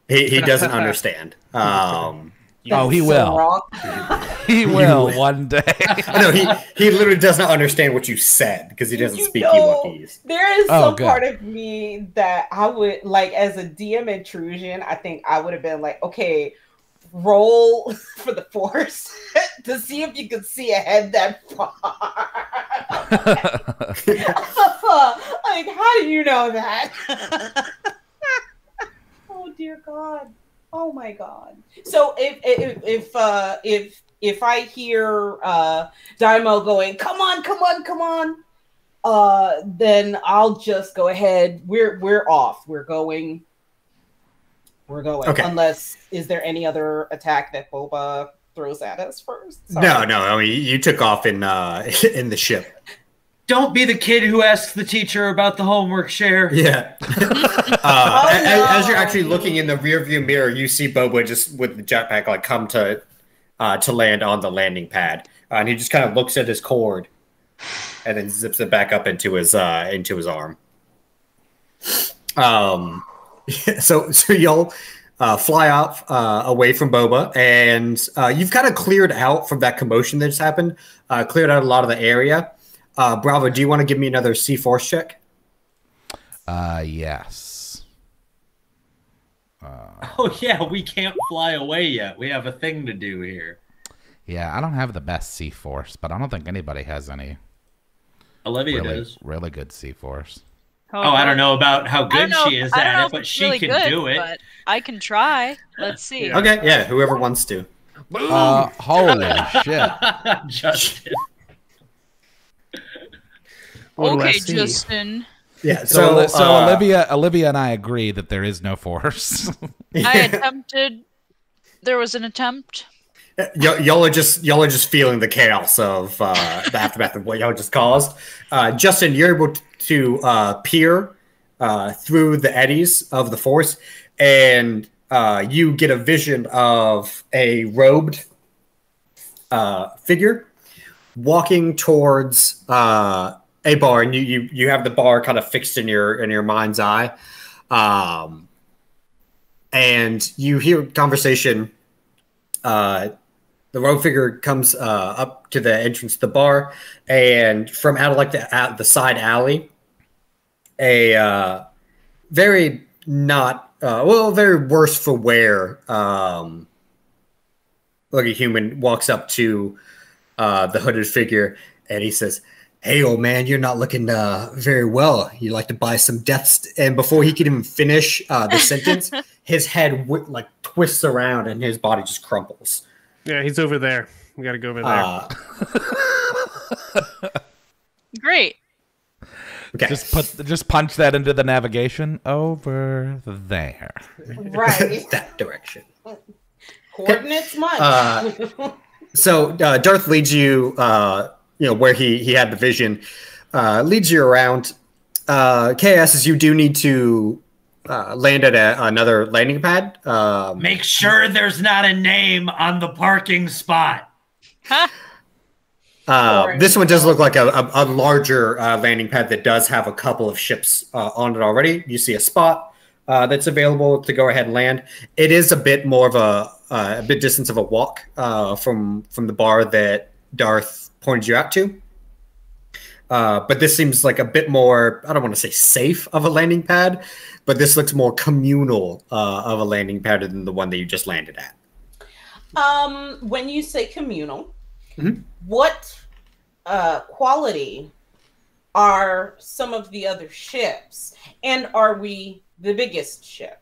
He doesn't understand. He will. He will one day. No, he literally does not understand what you said because he doesn't speak Ewokese. There is some part of me that I would like as a DM intrusion. I think I would have been like, okay, roll for the Force to see if you could see ahead that far. Like, how do you know that? Oh dear God. Oh my God. So if I hear Dai'Mo going, come on, then I'll just go ahead. We're off. We're going. Okay. Unless, is there any other attack that Boba throws at us first? Sorry. No. I mean, you took off in the ship. Don't be the kid who asks the teacher about the homework, Cher. Yeah. As you're actually looking in the rearview mirror, you see Boba just with the jetpack like come to land on the landing pad, and he just kind of looks at his cord, and then zips it back up into his arm. So y'all fly off away from Boba, and you've kind of cleared out from that commotion that just happened. Cleared out a lot of the area. Bravo, do you want to give me another C-Force check? Yes. Oh yeah, we can't fly away yet. We have a thing to do here. Yeah, I don't have the best C-Force, but I don't think anybody has any. Olivia does. Really good C-Force. Oh, I don't know about how good she is at it, but she really can do it. But I can try. Let's see. Okay, yeah, whoever wants to. Holy shit. Justen. Okay, Justen. Yeah, so Olivia and I agree that there is no Force. I attempted. There was an attempt. Y'all are just feeling the chaos of the aftermath of what y'all just caused. Justen, you're able to peer through the eddies of the Force, and you get a vision of a robed figure walking towards a bar, and you have the bar kind of fixed in your mind's eye, and you hear conversation. The rogue figure comes up to the entrance to the bar, and from out of like the side alley, a very very worse for wear like a human walks up to the hooded figure, and he says, "Hey, old man, you're not looking very well. You'd like to buy some deaths?" And before he can even finish the sentence, his head like twists around and his body just crumples. Yeah, he's over there. We got to go over there. Great. Okay. Just punch that into the navigation over there. Right. That direction. Coordinates much. So Darth leads you, where he had the vision, leads you around. K.I.S. as you do need to land at another landing pad. Make sure there's not a name on the parking spot. This one does look like a larger landing pad that does have a couple of ships on it already. You see a spot that's available to go ahead and land. It is a bit more of a bit distance of a walk from the bar that Darth pointed you out to. But this seems like a bit more, I don't want to say safe of a landing pad, but this looks more communal of a landing pad than the one that you just landed at. When you say communal, mm-hmm. what quality are some of the other ships? And are we the biggest ship?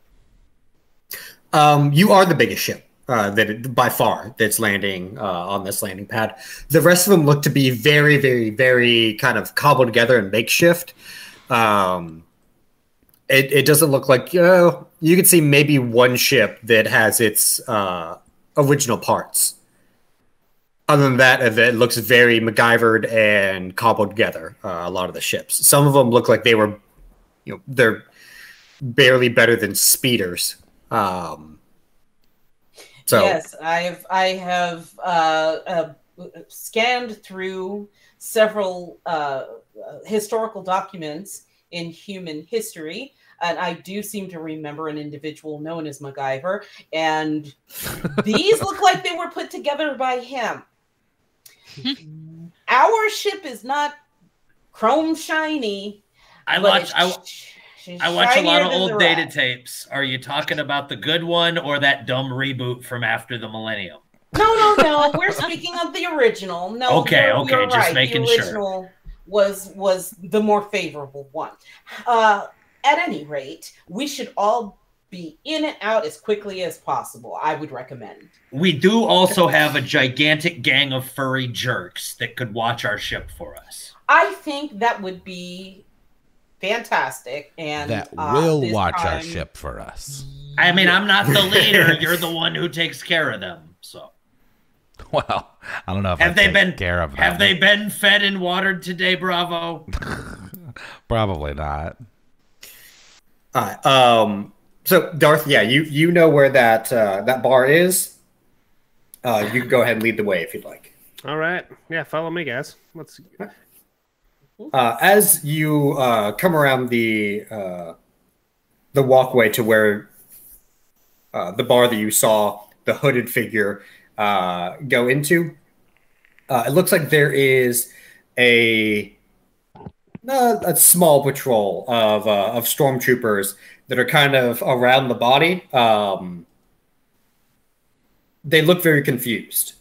You are the biggest ship by far that's landing on this landing pad. The rest of them look to be very, very, very kind of cobbled together and makeshift. It doesn't look like, you can see maybe one ship that has its original parts. Other than that, it looks very MacGyvered and cobbled together, a lot of the ships. Some of them look like they were, they're barely better than speeders. Yes, I have scanned through several historical documents in human history, and I do seem to remember an individual known as MacGyver, and these look like they were put together by him. Our ship is not chrome shiny. I watch a lot of old data tapes. Are you talking about the good one or that dumb reboot from after the millennium? No. We're speaking of the original. No. Okay. You're Just right. making the original was the more favorable one. At any rate, we should all be in and out as quickly as possible. I would recommend. We do also have a gigantic gang of furry jerks that could watch our ship for us. I think that would be fantastic, and that will watch our ship for us. I mean, I'm not the leader. You're the one who takes care of them. So, well, I don't know if have they been care of them. Have they been fed and watered today, Bravo? Probably not. So Darth, you know where that that bar is. You can go ahead and lead the way if you'd like. All right, yeah, follow me, guys. Let's. As you come around the walkway to where the bar that you saw the hooded figure go into, it looks like there is a small patrol of stormtroopers that are kind of around the body. They look very confused.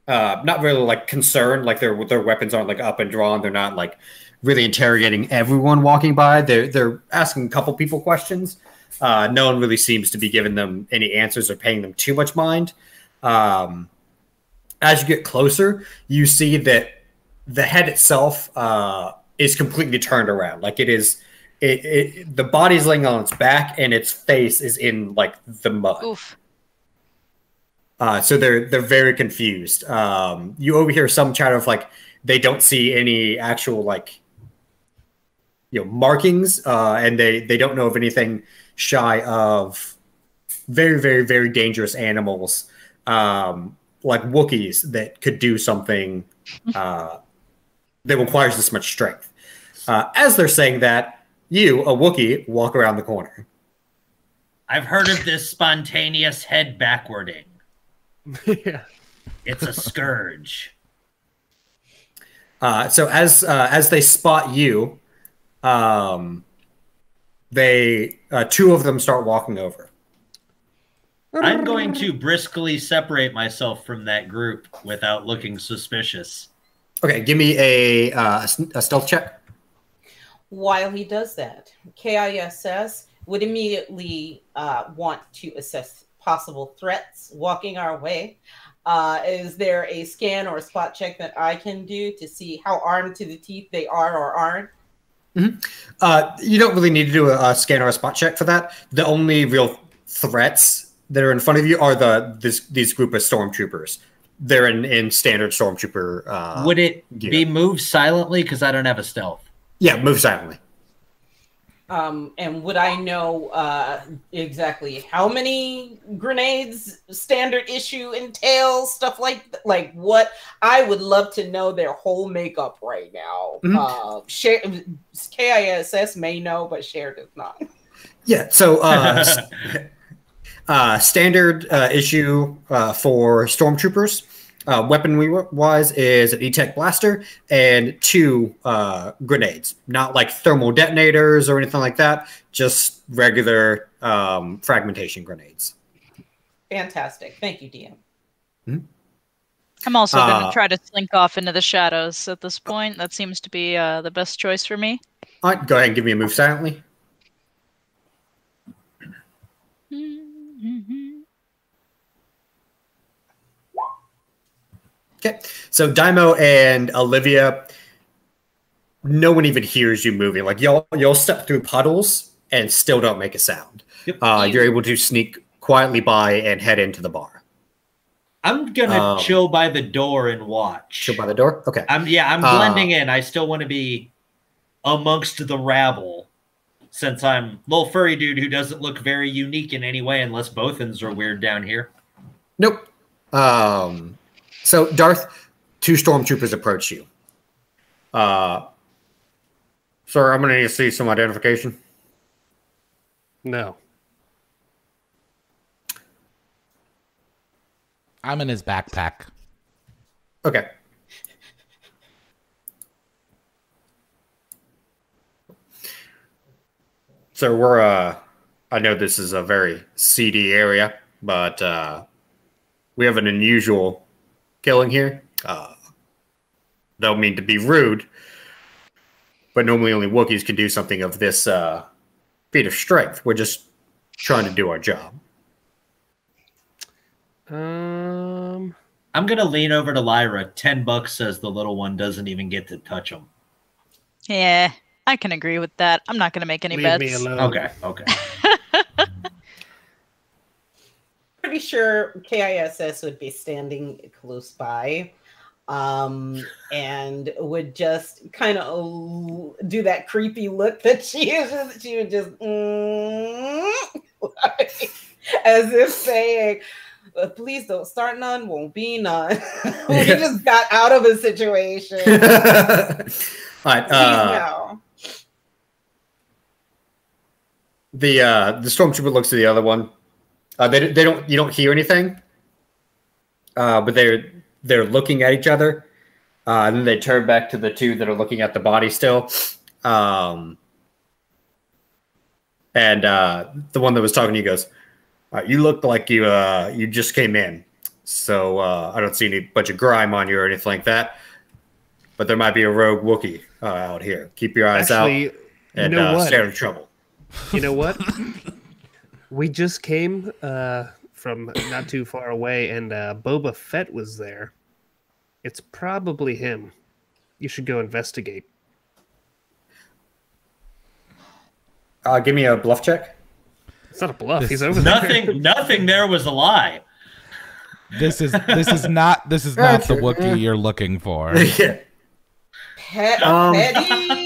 Not really like concerned, like their weapons aren't like up and drawn. They're not like really interrogating everyone walking by. They're asking a couple people questions. No one really seems to be giving them any answers or paying them too much mind. As you get closer, you see that the head itself is completely turned around. Like the body's laying on its back and its face is in like the mud. Oof. So they're very confused. You overhear some chatter of like they don't see any actual like markings, and they don't know of anything shy of very, very, very dangerous animals, like Wookiees that could do something that requires this much strength. As they're saying that, you, a Wookiee, walk around the corner. I've heard of this spontaneous head backwarding. Yeah. It's a scourge. So as they spot you, they two of them start walking over. I'm going to briskly separate myself from that group without looking suspicious. Okay, give me a stealth check. While he does that, K.I.S.S. would immediately want to assess possible threats walking our way. Is there a scan or a spot check that I can do to see how armed to the teeth they are or aren't? Mm-hmm. You don't really need to do a scan or a spot check for that. The only real threats that are in front of you are these group of stormtroopers. They're in standard stormtrooper. Would it gear. be moved silently? Because I don't have a stealth. Yeah, move silently. And would I know exactly how many grenades standard issue entails, stuff like what? I would love to know their whole makeup right now. Mm-hmm. Cher, K.I.S.S. may know, but Cher does not. Yeah, so standard issue for stormtroopers. Weapon-wise is an E-Tech blaster and 2 grenades. Not like thermal detonators or anything like that, just regular fragmentation grenades. Fantastic. Thank you, DM. Mm-hmm. I'm also going to try to slink off into the shadows at this point. That seems to be the best choice for me. All right, go ahead and give me a move silently. Okay, so Dai'Mo and Olivia, no one even hears you moving. Like you'll step through puddles and still don't make a sound. Yep. You're able to sneak quietly by and head into the bar. I'm gonna chill by the door and watch. Chill by the door? Okay. I'm blending in. I still want to be amongst the rabble, since I'm a little furry dude who doesn't look very unique in any way, unless Bothans are weird down here. Nope. So Darth, 2 stormtroopers approach you. Sir, I'm gonna need to see some identification. No. I'm in his backpack. Okay. So we're I know this is a very seedy area, but we have an unusual killing here. Don't mean to be rude, but normally only Wookiees can do something of this feat of strength. We're just trying to do our job. I'm gonna lean over to Lyra. $10 says the little one doesn't even get to touch him. Yeah, I can agree with that. I'm not going to make any bets. Leave me alone. Okay. Pretty sure K.I.S.S would be standing close by, and would just kind of do that creepy look that she uses. She would just, as if saying, "Please don't start none, won't be none." We just got out of a situation. All right. The stormtrooper looks to the other one. They don't. You don't hear anything. But they're looking at each other. And then they turn back to the 2 that are looking at the body still. And the one that was talking to you goes, "You look like you just came in, so I don't see any bunch of grime on you or anything like that. But there might be a rogue Wookiee out here. Keep your eyes out and stay out of trouble." You know what? We just came from not too far away, and Boba Fett was there. It's probably him. You should go investigate. Give me a bluff check. It's not a bluff. He's over there. Nothing there was a lie. This is not the Wookiee you're looking for. Yeah. Petty.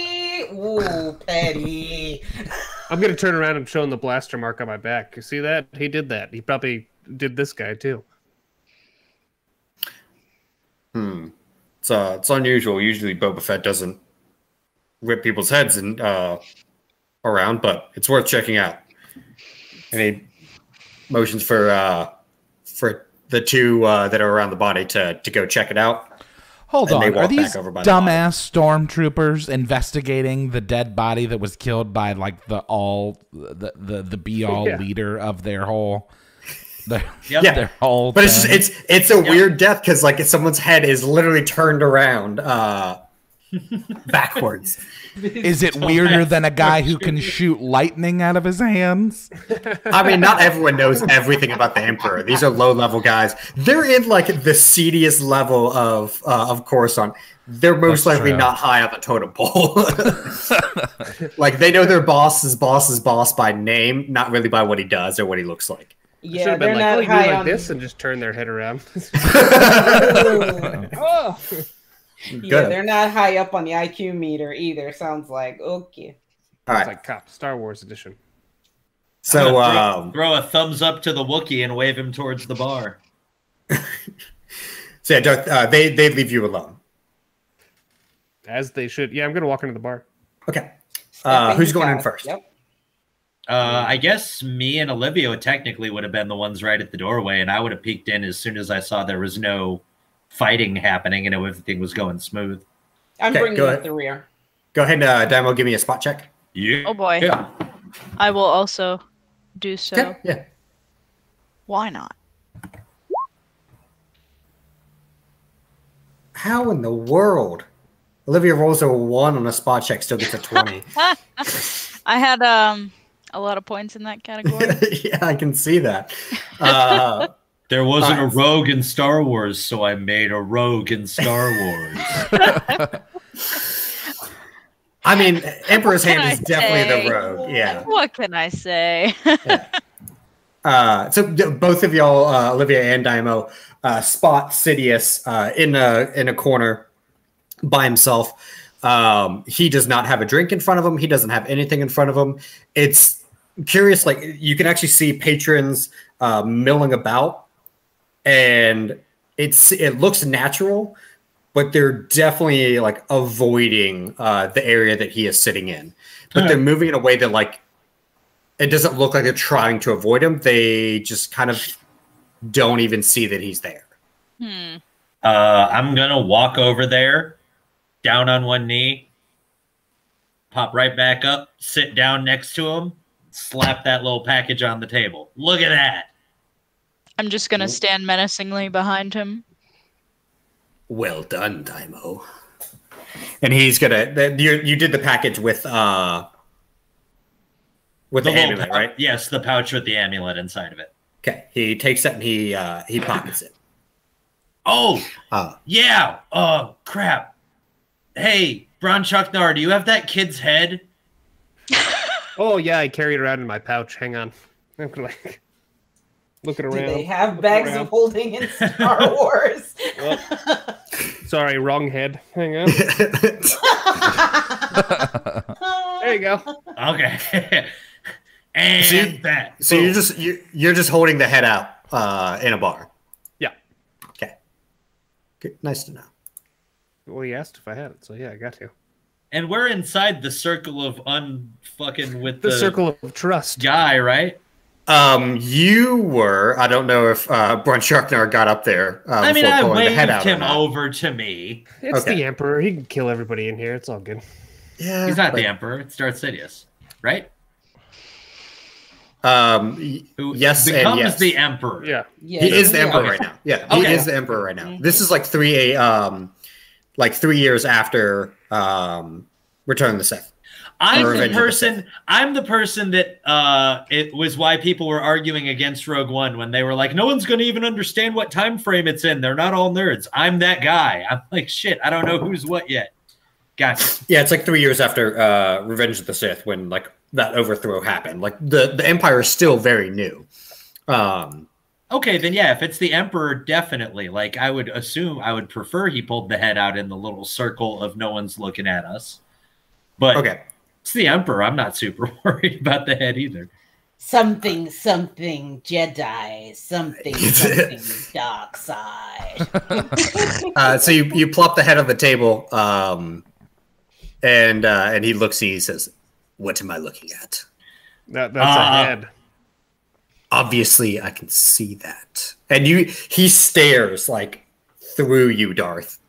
Ooh, petty. I'm going to turn around and show him the blaster mark on my back. You see that? He did that. He probably did this guy, too. It's unusual. Usually Boba Fett doesn't rip people's heads around, but it's worth checking out. Any motions for the 2 that are around the body to go check it out? Hold on, are these dumbass stormtroopers investigating the dead body that was killed by like the be-all leader of their whole their whole but thing? it's a weird death because like someone's head is literally turned around backwards. Is it weirder than a guy who can shoot lightning out of his hands? I mean, not everyone knows everything about the Emperor. These are low-level guys. They're in like the seediest level of Coruscant. They're most likely not high on the totem pole. Like they know their boss's boss by name, not really by what he does or what he looks like. Yeah, they're like, not high like on this and just turn their head around. Oh. Yeah, they're not high up on the IQ meter either. Sounds like okay. All right, it's like Cop Star Wars edition. So throw a thumbs up to the Wookiee and wave him towards the bar. So yeah, Darth, they leave you alone. As they should. Yeah, I'm gonna walk into the bar. Okay. Who's going in first? Yep. I guess me and Olivia technically would have been the ones right at the doorway, and I would have peeked in as soon as I saw there was no fighting happening and everything was going smooth. I'm bringing up the rear. Go ahead, Dai'Mo, give me a spot check. Yeah. Oh boy. Yeah. I will also do so. Okay. Yeah. Why not? How in the world? Olivia rolls a 1 on a spot check, still gets a 20. I had a lot of points in that category. Yeah, I can see that. There wasn't a rogue in Star Wars, so I made a rogue in Star Wars. I mean, Emperor's Hand is definitely the rogue. Yeah. What can I say? Yeah. So both of y'all, Olivia and Dai'Mo, spot Sidious in a corner by himself. He does not have a drink in front of him. He doesn't have anything in front of him. It's curious. Like, you can actually see patrons milling about, and it looks natural, but they're definitely like avoiding the area that he is sitting in. But they're moving in a way that, like, it doesn't look like they're trying to avoid him. They just kind of don't even see that he's there. I'm gonna walk over there, down on one knee, pop right back up, sit down next to him, slap that little package on the table. Look at that. I'm just gonna stand menacingly behind him. Well done, Dai'Mo. And he's gonna. You did the package with the amulet, right? Yes, the pouch with the amulet inside of it. Okay. He takes that and he pockets it. Oh, yeah. Oh, crap. Hey, Bronchuknar, do you have that kid's head? Oh yeah, I carry it around in my pouch. Hang on. I'm like looking around. Do they have bags of holding in Star Wars? Well, sorry, wrong head. Hang on. There you go. Okay. And that. So you're just holding the head out in a bar. Yeah. Okay. Good. Nice to know. Well, he asked if I had it, so yeah, I got to. And we're inside the circle of unfucking with The circle of trust guy, right? You were. I don't know if Bronchuknar got up there. I mean, I pulling the head waved out him over to me. It's Okay. the Emperor. He can kill everybody in here. It's all good. Yeah. He's not the Emperor. It's Darth Sidious, right? Who yes, becomes and yes. the Emperor. Yeah. He is the Emperor right now. Yeah, he is the Emperor right now. This is like 3 years after Return of the Sith. I'm the person that it was why people were arguing against Rogue One when they were like, no one's going to even understand what time frame it's in. They're not all nerds. I'm that guy. I'm like, shit, I don't know who's what yet. Gotcha. Yeah, it's like 3 years after Revenge of the Sith when like that overthrow happened. Like the Empire is still very new. Okay, then yeah, if it's the Emperor, definitely. Like, I would prefer he pulled the head out in the little circle of no one's looking at us. But Okay. it's the Emperor. I'm not super worried about the head either. Something Jedi, something dark side. So you plop the head on the table, and he looks and he says, "What am I looking at?" That's a head. Obviously, I can see that. And he stares like through you, Darth.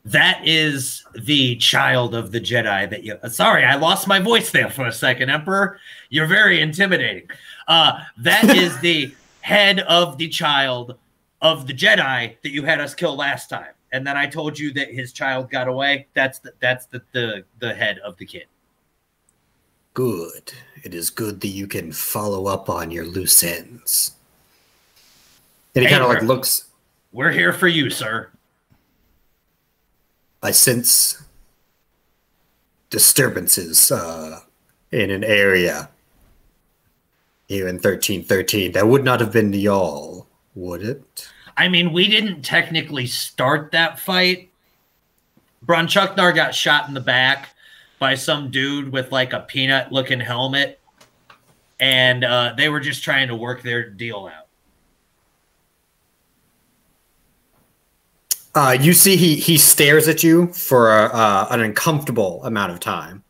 That is the child of the Jedi that you... Sorry, I lost my voice there for a second, Emperor. You're very intimidating. That is the head of the child of the Jedi that you had us kill last time. And then I told you that his child got away. That's the head of the kid. Good. It is good that you can follow up on your loose ends. And he kind of like looks... We're here for you, sir. I sense disturbances in an area here in 1313. That would not have been y'all, would it? I mean, we didn't technically start that fight. Bronchuknar got shot in the back by some dude with like a peanut-looking helmet, and they were just trying to work their deal out. You see he stares at you for an uncomfortable amount of time.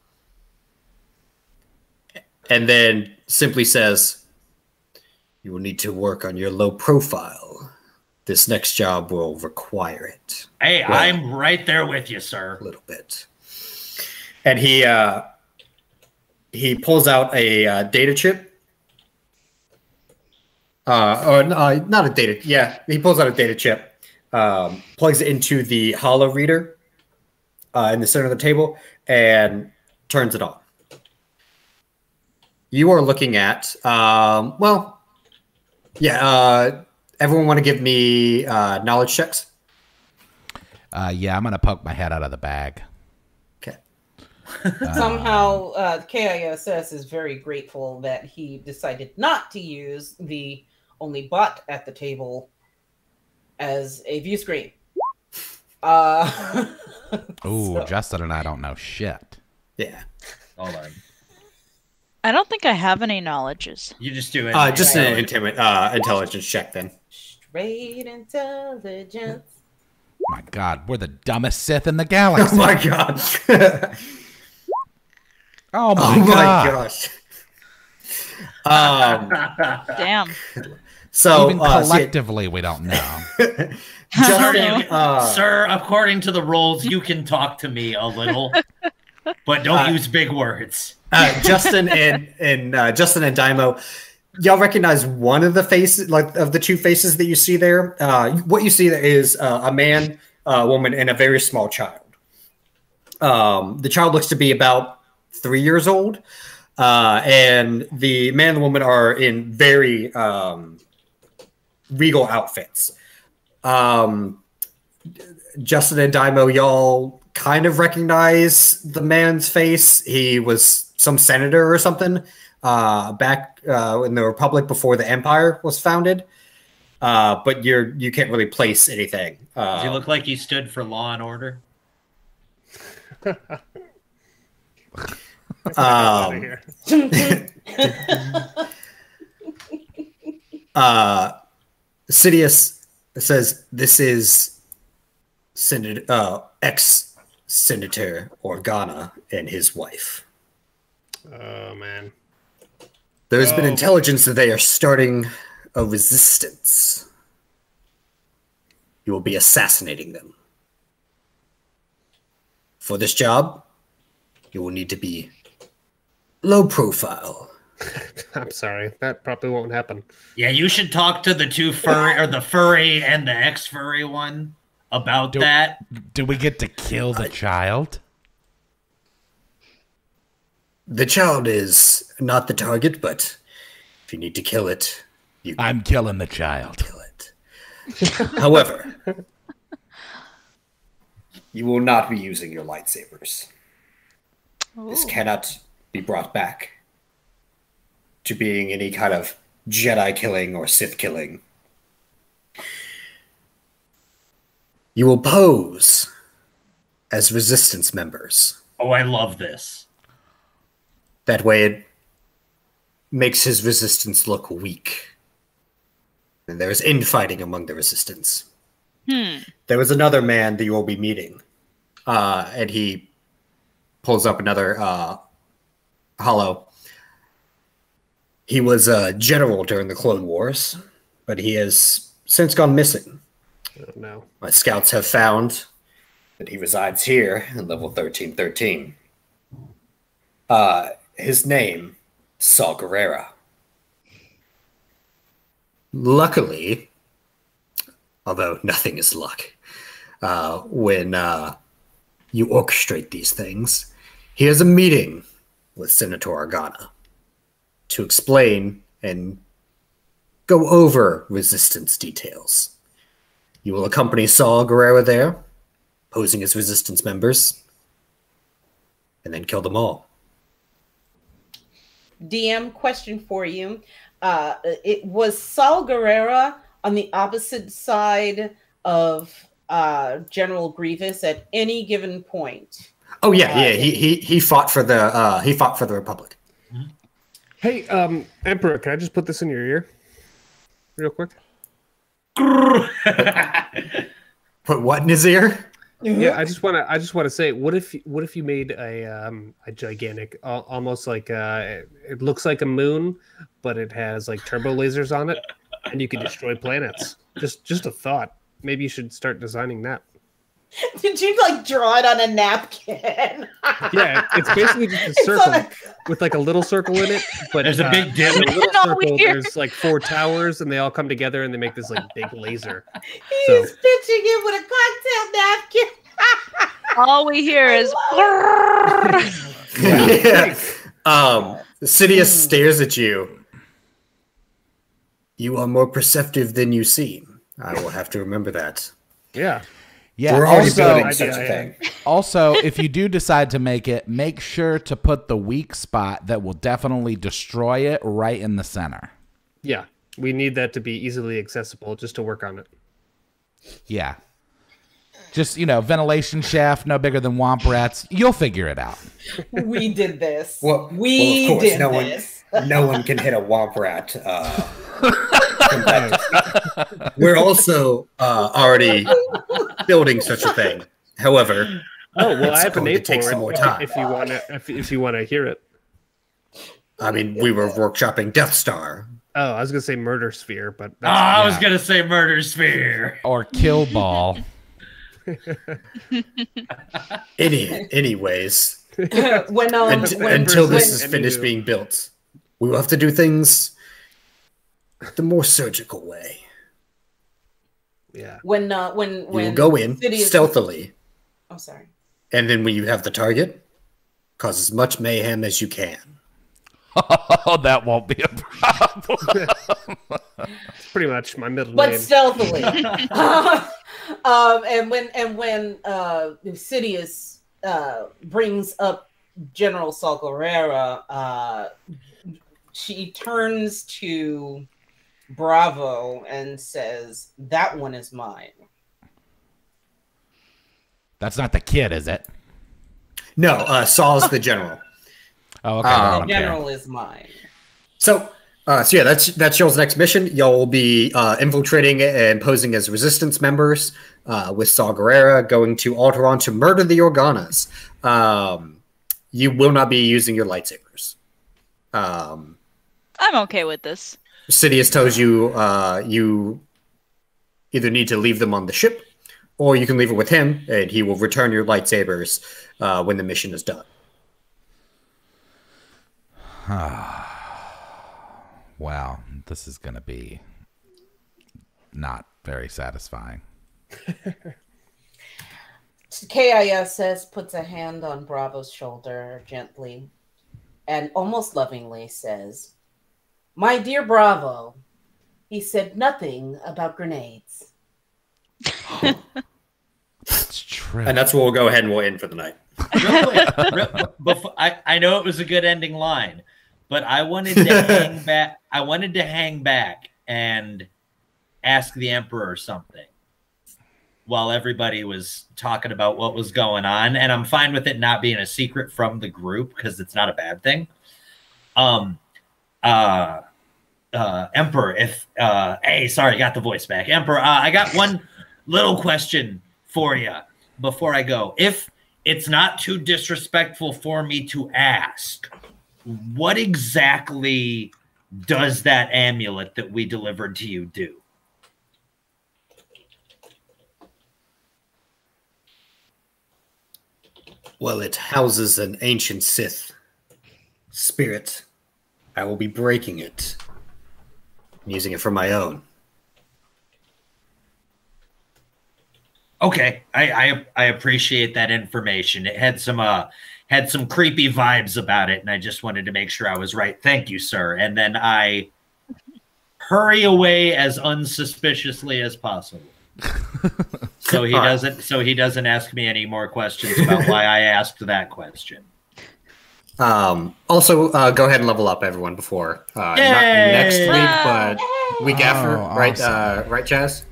And then simply says, "You will need to work on your low profile. This next job will require it." Hey, well, I'm right there with you, sir. A little bit. And he pulls out a data chip. Not a data. Yeah, he pulls out a data chip. plugs it into the hollow reader in the center of the table, and turns it on. You are looking at, everyone want to give me knowledge checks? Yeah, I'm going to poke my head out of the bag. Okay. Somehow, K.I.S.S. is very grateful that he decided not to use the only bot at the table as a view screen. Justen and I don't know shit. Yeah. Hold on. I don't think I have any knowledges. You just do it. Just an intelligence check then. Straight intelligence. My God, we're the dumbest Sith in the galaxy. Oh my God. Oh my Oh God. my gosh. Damn. So even collectively, we don't know. Justen, Sir, according to the rules, you can talk to me a little, but don't use big words. Justen and Dai'Mo, y'all recognize one of the faces, like of the two faces that you see there. What you see there is a man, a woman, and a very small child. The child looks to be about 3 years old, and the man and the woman are in very regal outfits. Justen and Dai'Mo, y'all kind of recognize the man's face. He was some senator or something back in the Republic before the Empire was founded. But you can't really place anything. Does he look like he stood for law and order? Sidious says this is ex-Senator Organa and his wife. Oh, man. There's been intelligence that they are starting a resistance. You will be assassinating them. For this job, you will need to be low profile. I'm sorry. That probably won't happen. Yeah, you should talk to the two furry, or the furry and the ex-furry one about that. Do we get to kill the child? The child is not the target, but if you need to kill it, I'm killing the child. Kill it. However, you will not be using your lightsabers. Ooh. This cannot be brought back to being any kind of Jedi killing or Sith killing. You will pose as resistance members. Oh, I love this. That way it makes his resistance look weak. And there is infighting among the resistance. There was another man that you will be meeting. And he pulls up another hollow. He was a general during the Clone Wars, but he has since gone missing. Oh, no. My scouts have found that he resides here in level 1313. His name, Saw Gerrera. Luckily, although nothing is luck, when you orchestrate these things, he has a meeting with Senator Organa to explain and go over resistance details. You will accompany Saw Gerrera there, posing as resistance members, and then kill them all. DM, question for you. It was Saw Gerrera on the opposite side of General Grievous at any given point. Oh yeah, he fought for the Republic. Hey, Emperor, can I just put this in your ear real quick? Put what in his ear? Yeah, I just want to say, what if you made a gigantic, almost like it looks like a moon, but it has like turbo lasers on it, and you can destroy planets. Just a thought. Maybe you should start designing that. Did you like draw it on a napkin? Yeah, it's basically just a circle with like a little circle in it. But There's a big dim. in the little No, circle, weird. there's like 4 towers, and they all come together and they make this like big laser. He's stitching it with a cocktail napkin. All we hear is. Sidious stares at you. You are more perceptive than you seem. I will have to remember that. Yeah. Yeah. We're already Also, building such a thing. also, if you do decide to make it, make sure to put the weak spot that will definitely destroy it right in the center. Yeah. We need that to be easily accessible just to work on it. Yeah. Just, ventilation shaft, no bigger than womp rats. You'll figure it out. We did this. Well, we of course, did this. No one can hit a womp rat. We're also already building such a thing. However, Oh well, I have a going to name take for some it more time. if you want to hear it. I mean, we were workshopping Death Star. Oh, I was gonna say Murder Sphere, but I was yeah. gonna say Murder Sphere. Or kill ball. Anyways, when until this is Anywho. finished being built, we will have to do things the more surgical way. yeah. when You will go in Sidious- stealthily, I'm sorry. and then when you have the target, cause as much mayhem as you can. Oh, that won't be a problem. It's pretty much my middle But name. stealthily. And when Sidious brings up General Saw Gerrera, she turns to Bravo and says, "That one is mine." That's not the kid, is it? No, Saw's the general. Oh, okay. Um, I The don't care. general is mine. So yeah, that's y'all's next mission. Y'all will be infiltrating and posing as resistance members with Saw Gerrera, going to Alderaan to murder the Organas. You will not be using your lightsabers. I'm okay with this. Sidious tells you you either need to leave them on the ship, or you can leave it with him, and he will return your lightsabers when the mission is done. Wow, this is going to be not very satisfying. K.I.S.S. puts a hand on Bravo's shoulder gently and almost lovingly says, "My dear Bravo, he said nothing about grenades." That's true. And that's where we'll go ahead and we'll end for the night. I know it was a good ending line, but I wanted to hang back. I wanted to hang back and ask the Emperor something while everybody was talking about what was going on, and I'm fine with it not being a secret from the group because it's not a bad thing. Emperor, hey, sorry, got the voice back. Emperor, I got one little question for you before I go. If it's not too disrespectful for me to ask, what exactly does that amulet that we delivered to you do? Well, it houses an ancient Sith spirit. I will be breaking it and using it for my own. Okay, I appreciate that information. It had some creepy vibes about it, and I just wanted to make sure I was right. Thank you, sir. And then I hurry away as unsuspiciously as possible. So he doesn't ask me any more questions about why I asked that question. Also, go ahead and level up everyone before not next week, but week after, right? Awesome. Right, Chaz?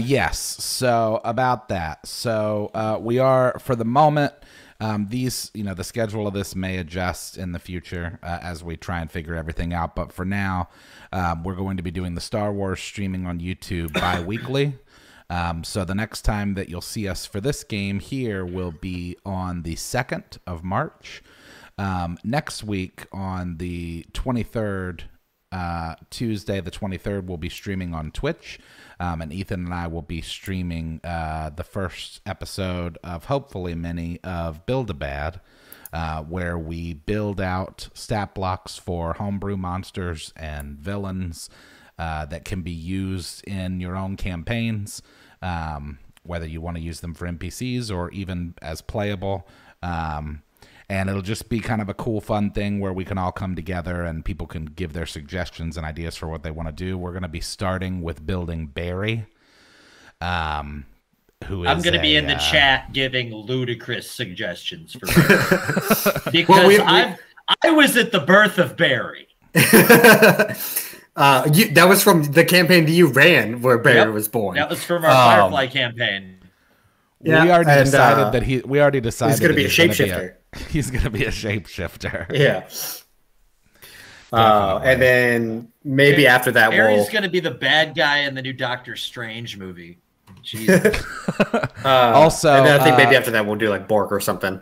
Yes. So about that. So we are, for the moment, these, the schedule of this may adjust in the future as we try and figure everything out. But for now, we're going to be doing the Star Wars streaming on YouTube bi-weekly. So the next time that you'll see us for this game here will be on the 2nd of March. Next week on the 23rd Tuesday the 23rd, we'll be streaming on Twitch. And Ethan and I will be streaming the first episode of hopefully many of Build-A-Bad, where we build out stat blocks for homebrew monsters and villains that can be used in your own campaigns, whether you want to use them for NPCs or even as playable. And it'll just be kind of a cool, fun thing where we can all come together and people can give their suggestions and ideas for what they want to do. We're going to be starting with building Barry, who is I'm going to be in the chat giving ludicrous suggestions for Barry. Because I was at the birth of Barry. That was from the campaign that you ran where Barry was born. That was from our Firefly campaign. Yeah, we already decided that he's going to be a shapeshifter. He's going to be a shapeshifter. Yeah. And then maybe after that, Barry's going to be the bad guy in the new Doctor Strange movie. Jesus. Also, and then I think maybe after that we'll do like Bork or something.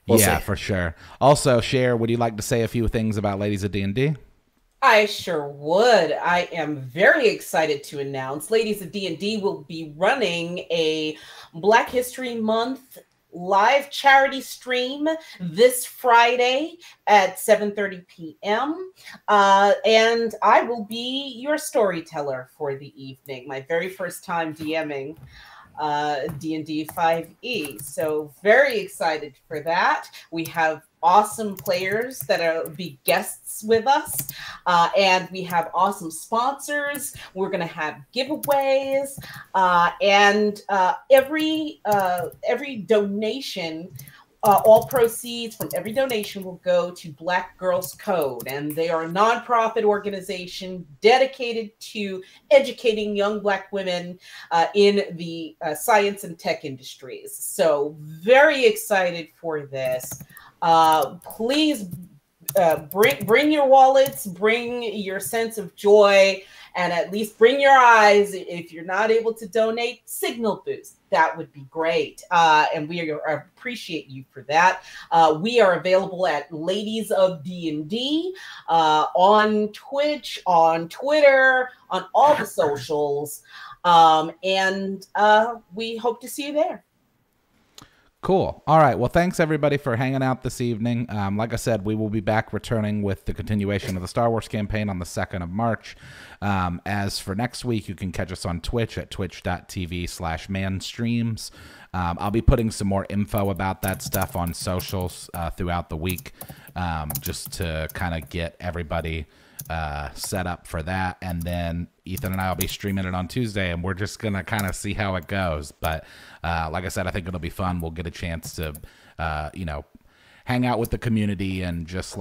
We'll see. For sure. Also, Cher, would you like to say a few things about Ladies of D&D? I sure would. I am very excited to announce Ladies of D&D will be running a Black History Month live charity stream this Friday at 7:30 p.m. And I will be your storyteller for the evening. My very first time DMing D&D 5e. So very excited for that. We have awesome players that will be guests with us, and we have awesome sponsors. We're going to have giveaways, and every donation, all proceeds from every donation will go to Black Girls Code, and they are a nonprofit organization dedicated to educating young Black women in the science and tech industries. So very excited for this. Please bring your wallets, bring your sense of joy, and at least bring your eyes. If you're not able to donate, signal boost. That would be great. And we appreciate you for that. We are available at Ladies of D&D on Twitch, on Twitter, on all the socials. And we hope to see you there. Cool. All right. Well, thanks everybody for hanging out this evening. Like I said, we will be back returning with the continuation of the Star Wars campaign on the 2nd of March. As for next week, you can catch us on Twitch at twitch.tv/manstreams. I'll be putting some more info about that stuff on socials throughout the week, just to kind of get everybody set up for that. And then Ethan and I will be streaming it on Tuesday, and we're just going to kind of see how it goes. But like I said, I think it'll be fun. We'll get a chance to, hang out with the community and just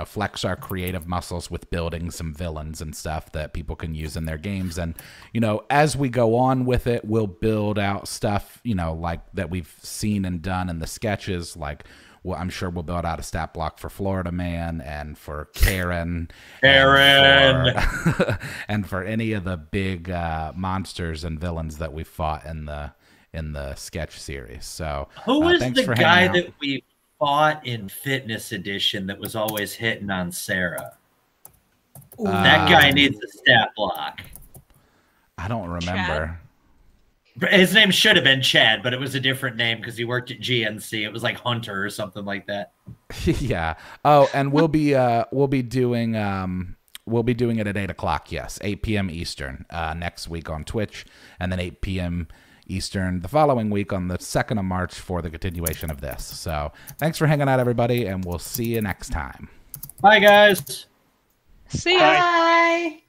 flex our creative muscles with building some villains and stuff that people can use in their games. And, as we go on with it, we'll build out stuff, like that we've seen and done in the sketches. Well, I'm sure we'll build out a stat block for Florida Man and for Karen. And for any of the big monsters and villains that we fought in the sketch series. So who was the guy that we fought in Fitness Edition that was always hitting on Sarah? That guy needs a stat block. I don't remember. Chad? His name should have been Chad, but it was a different name because he worked at GNC. It was like Hunter or something like that. Yeah. Oh, and we'll be doing it at 8 o'clock. Yes, 8 p.m. Eastern next week on Twitch, and then 8 p.m. Eastern the following week on the 2nd of March for the continuation of this. So thanks for hanging out, everybody, and we'll see you next time. Bye, guys. See ya. Bye.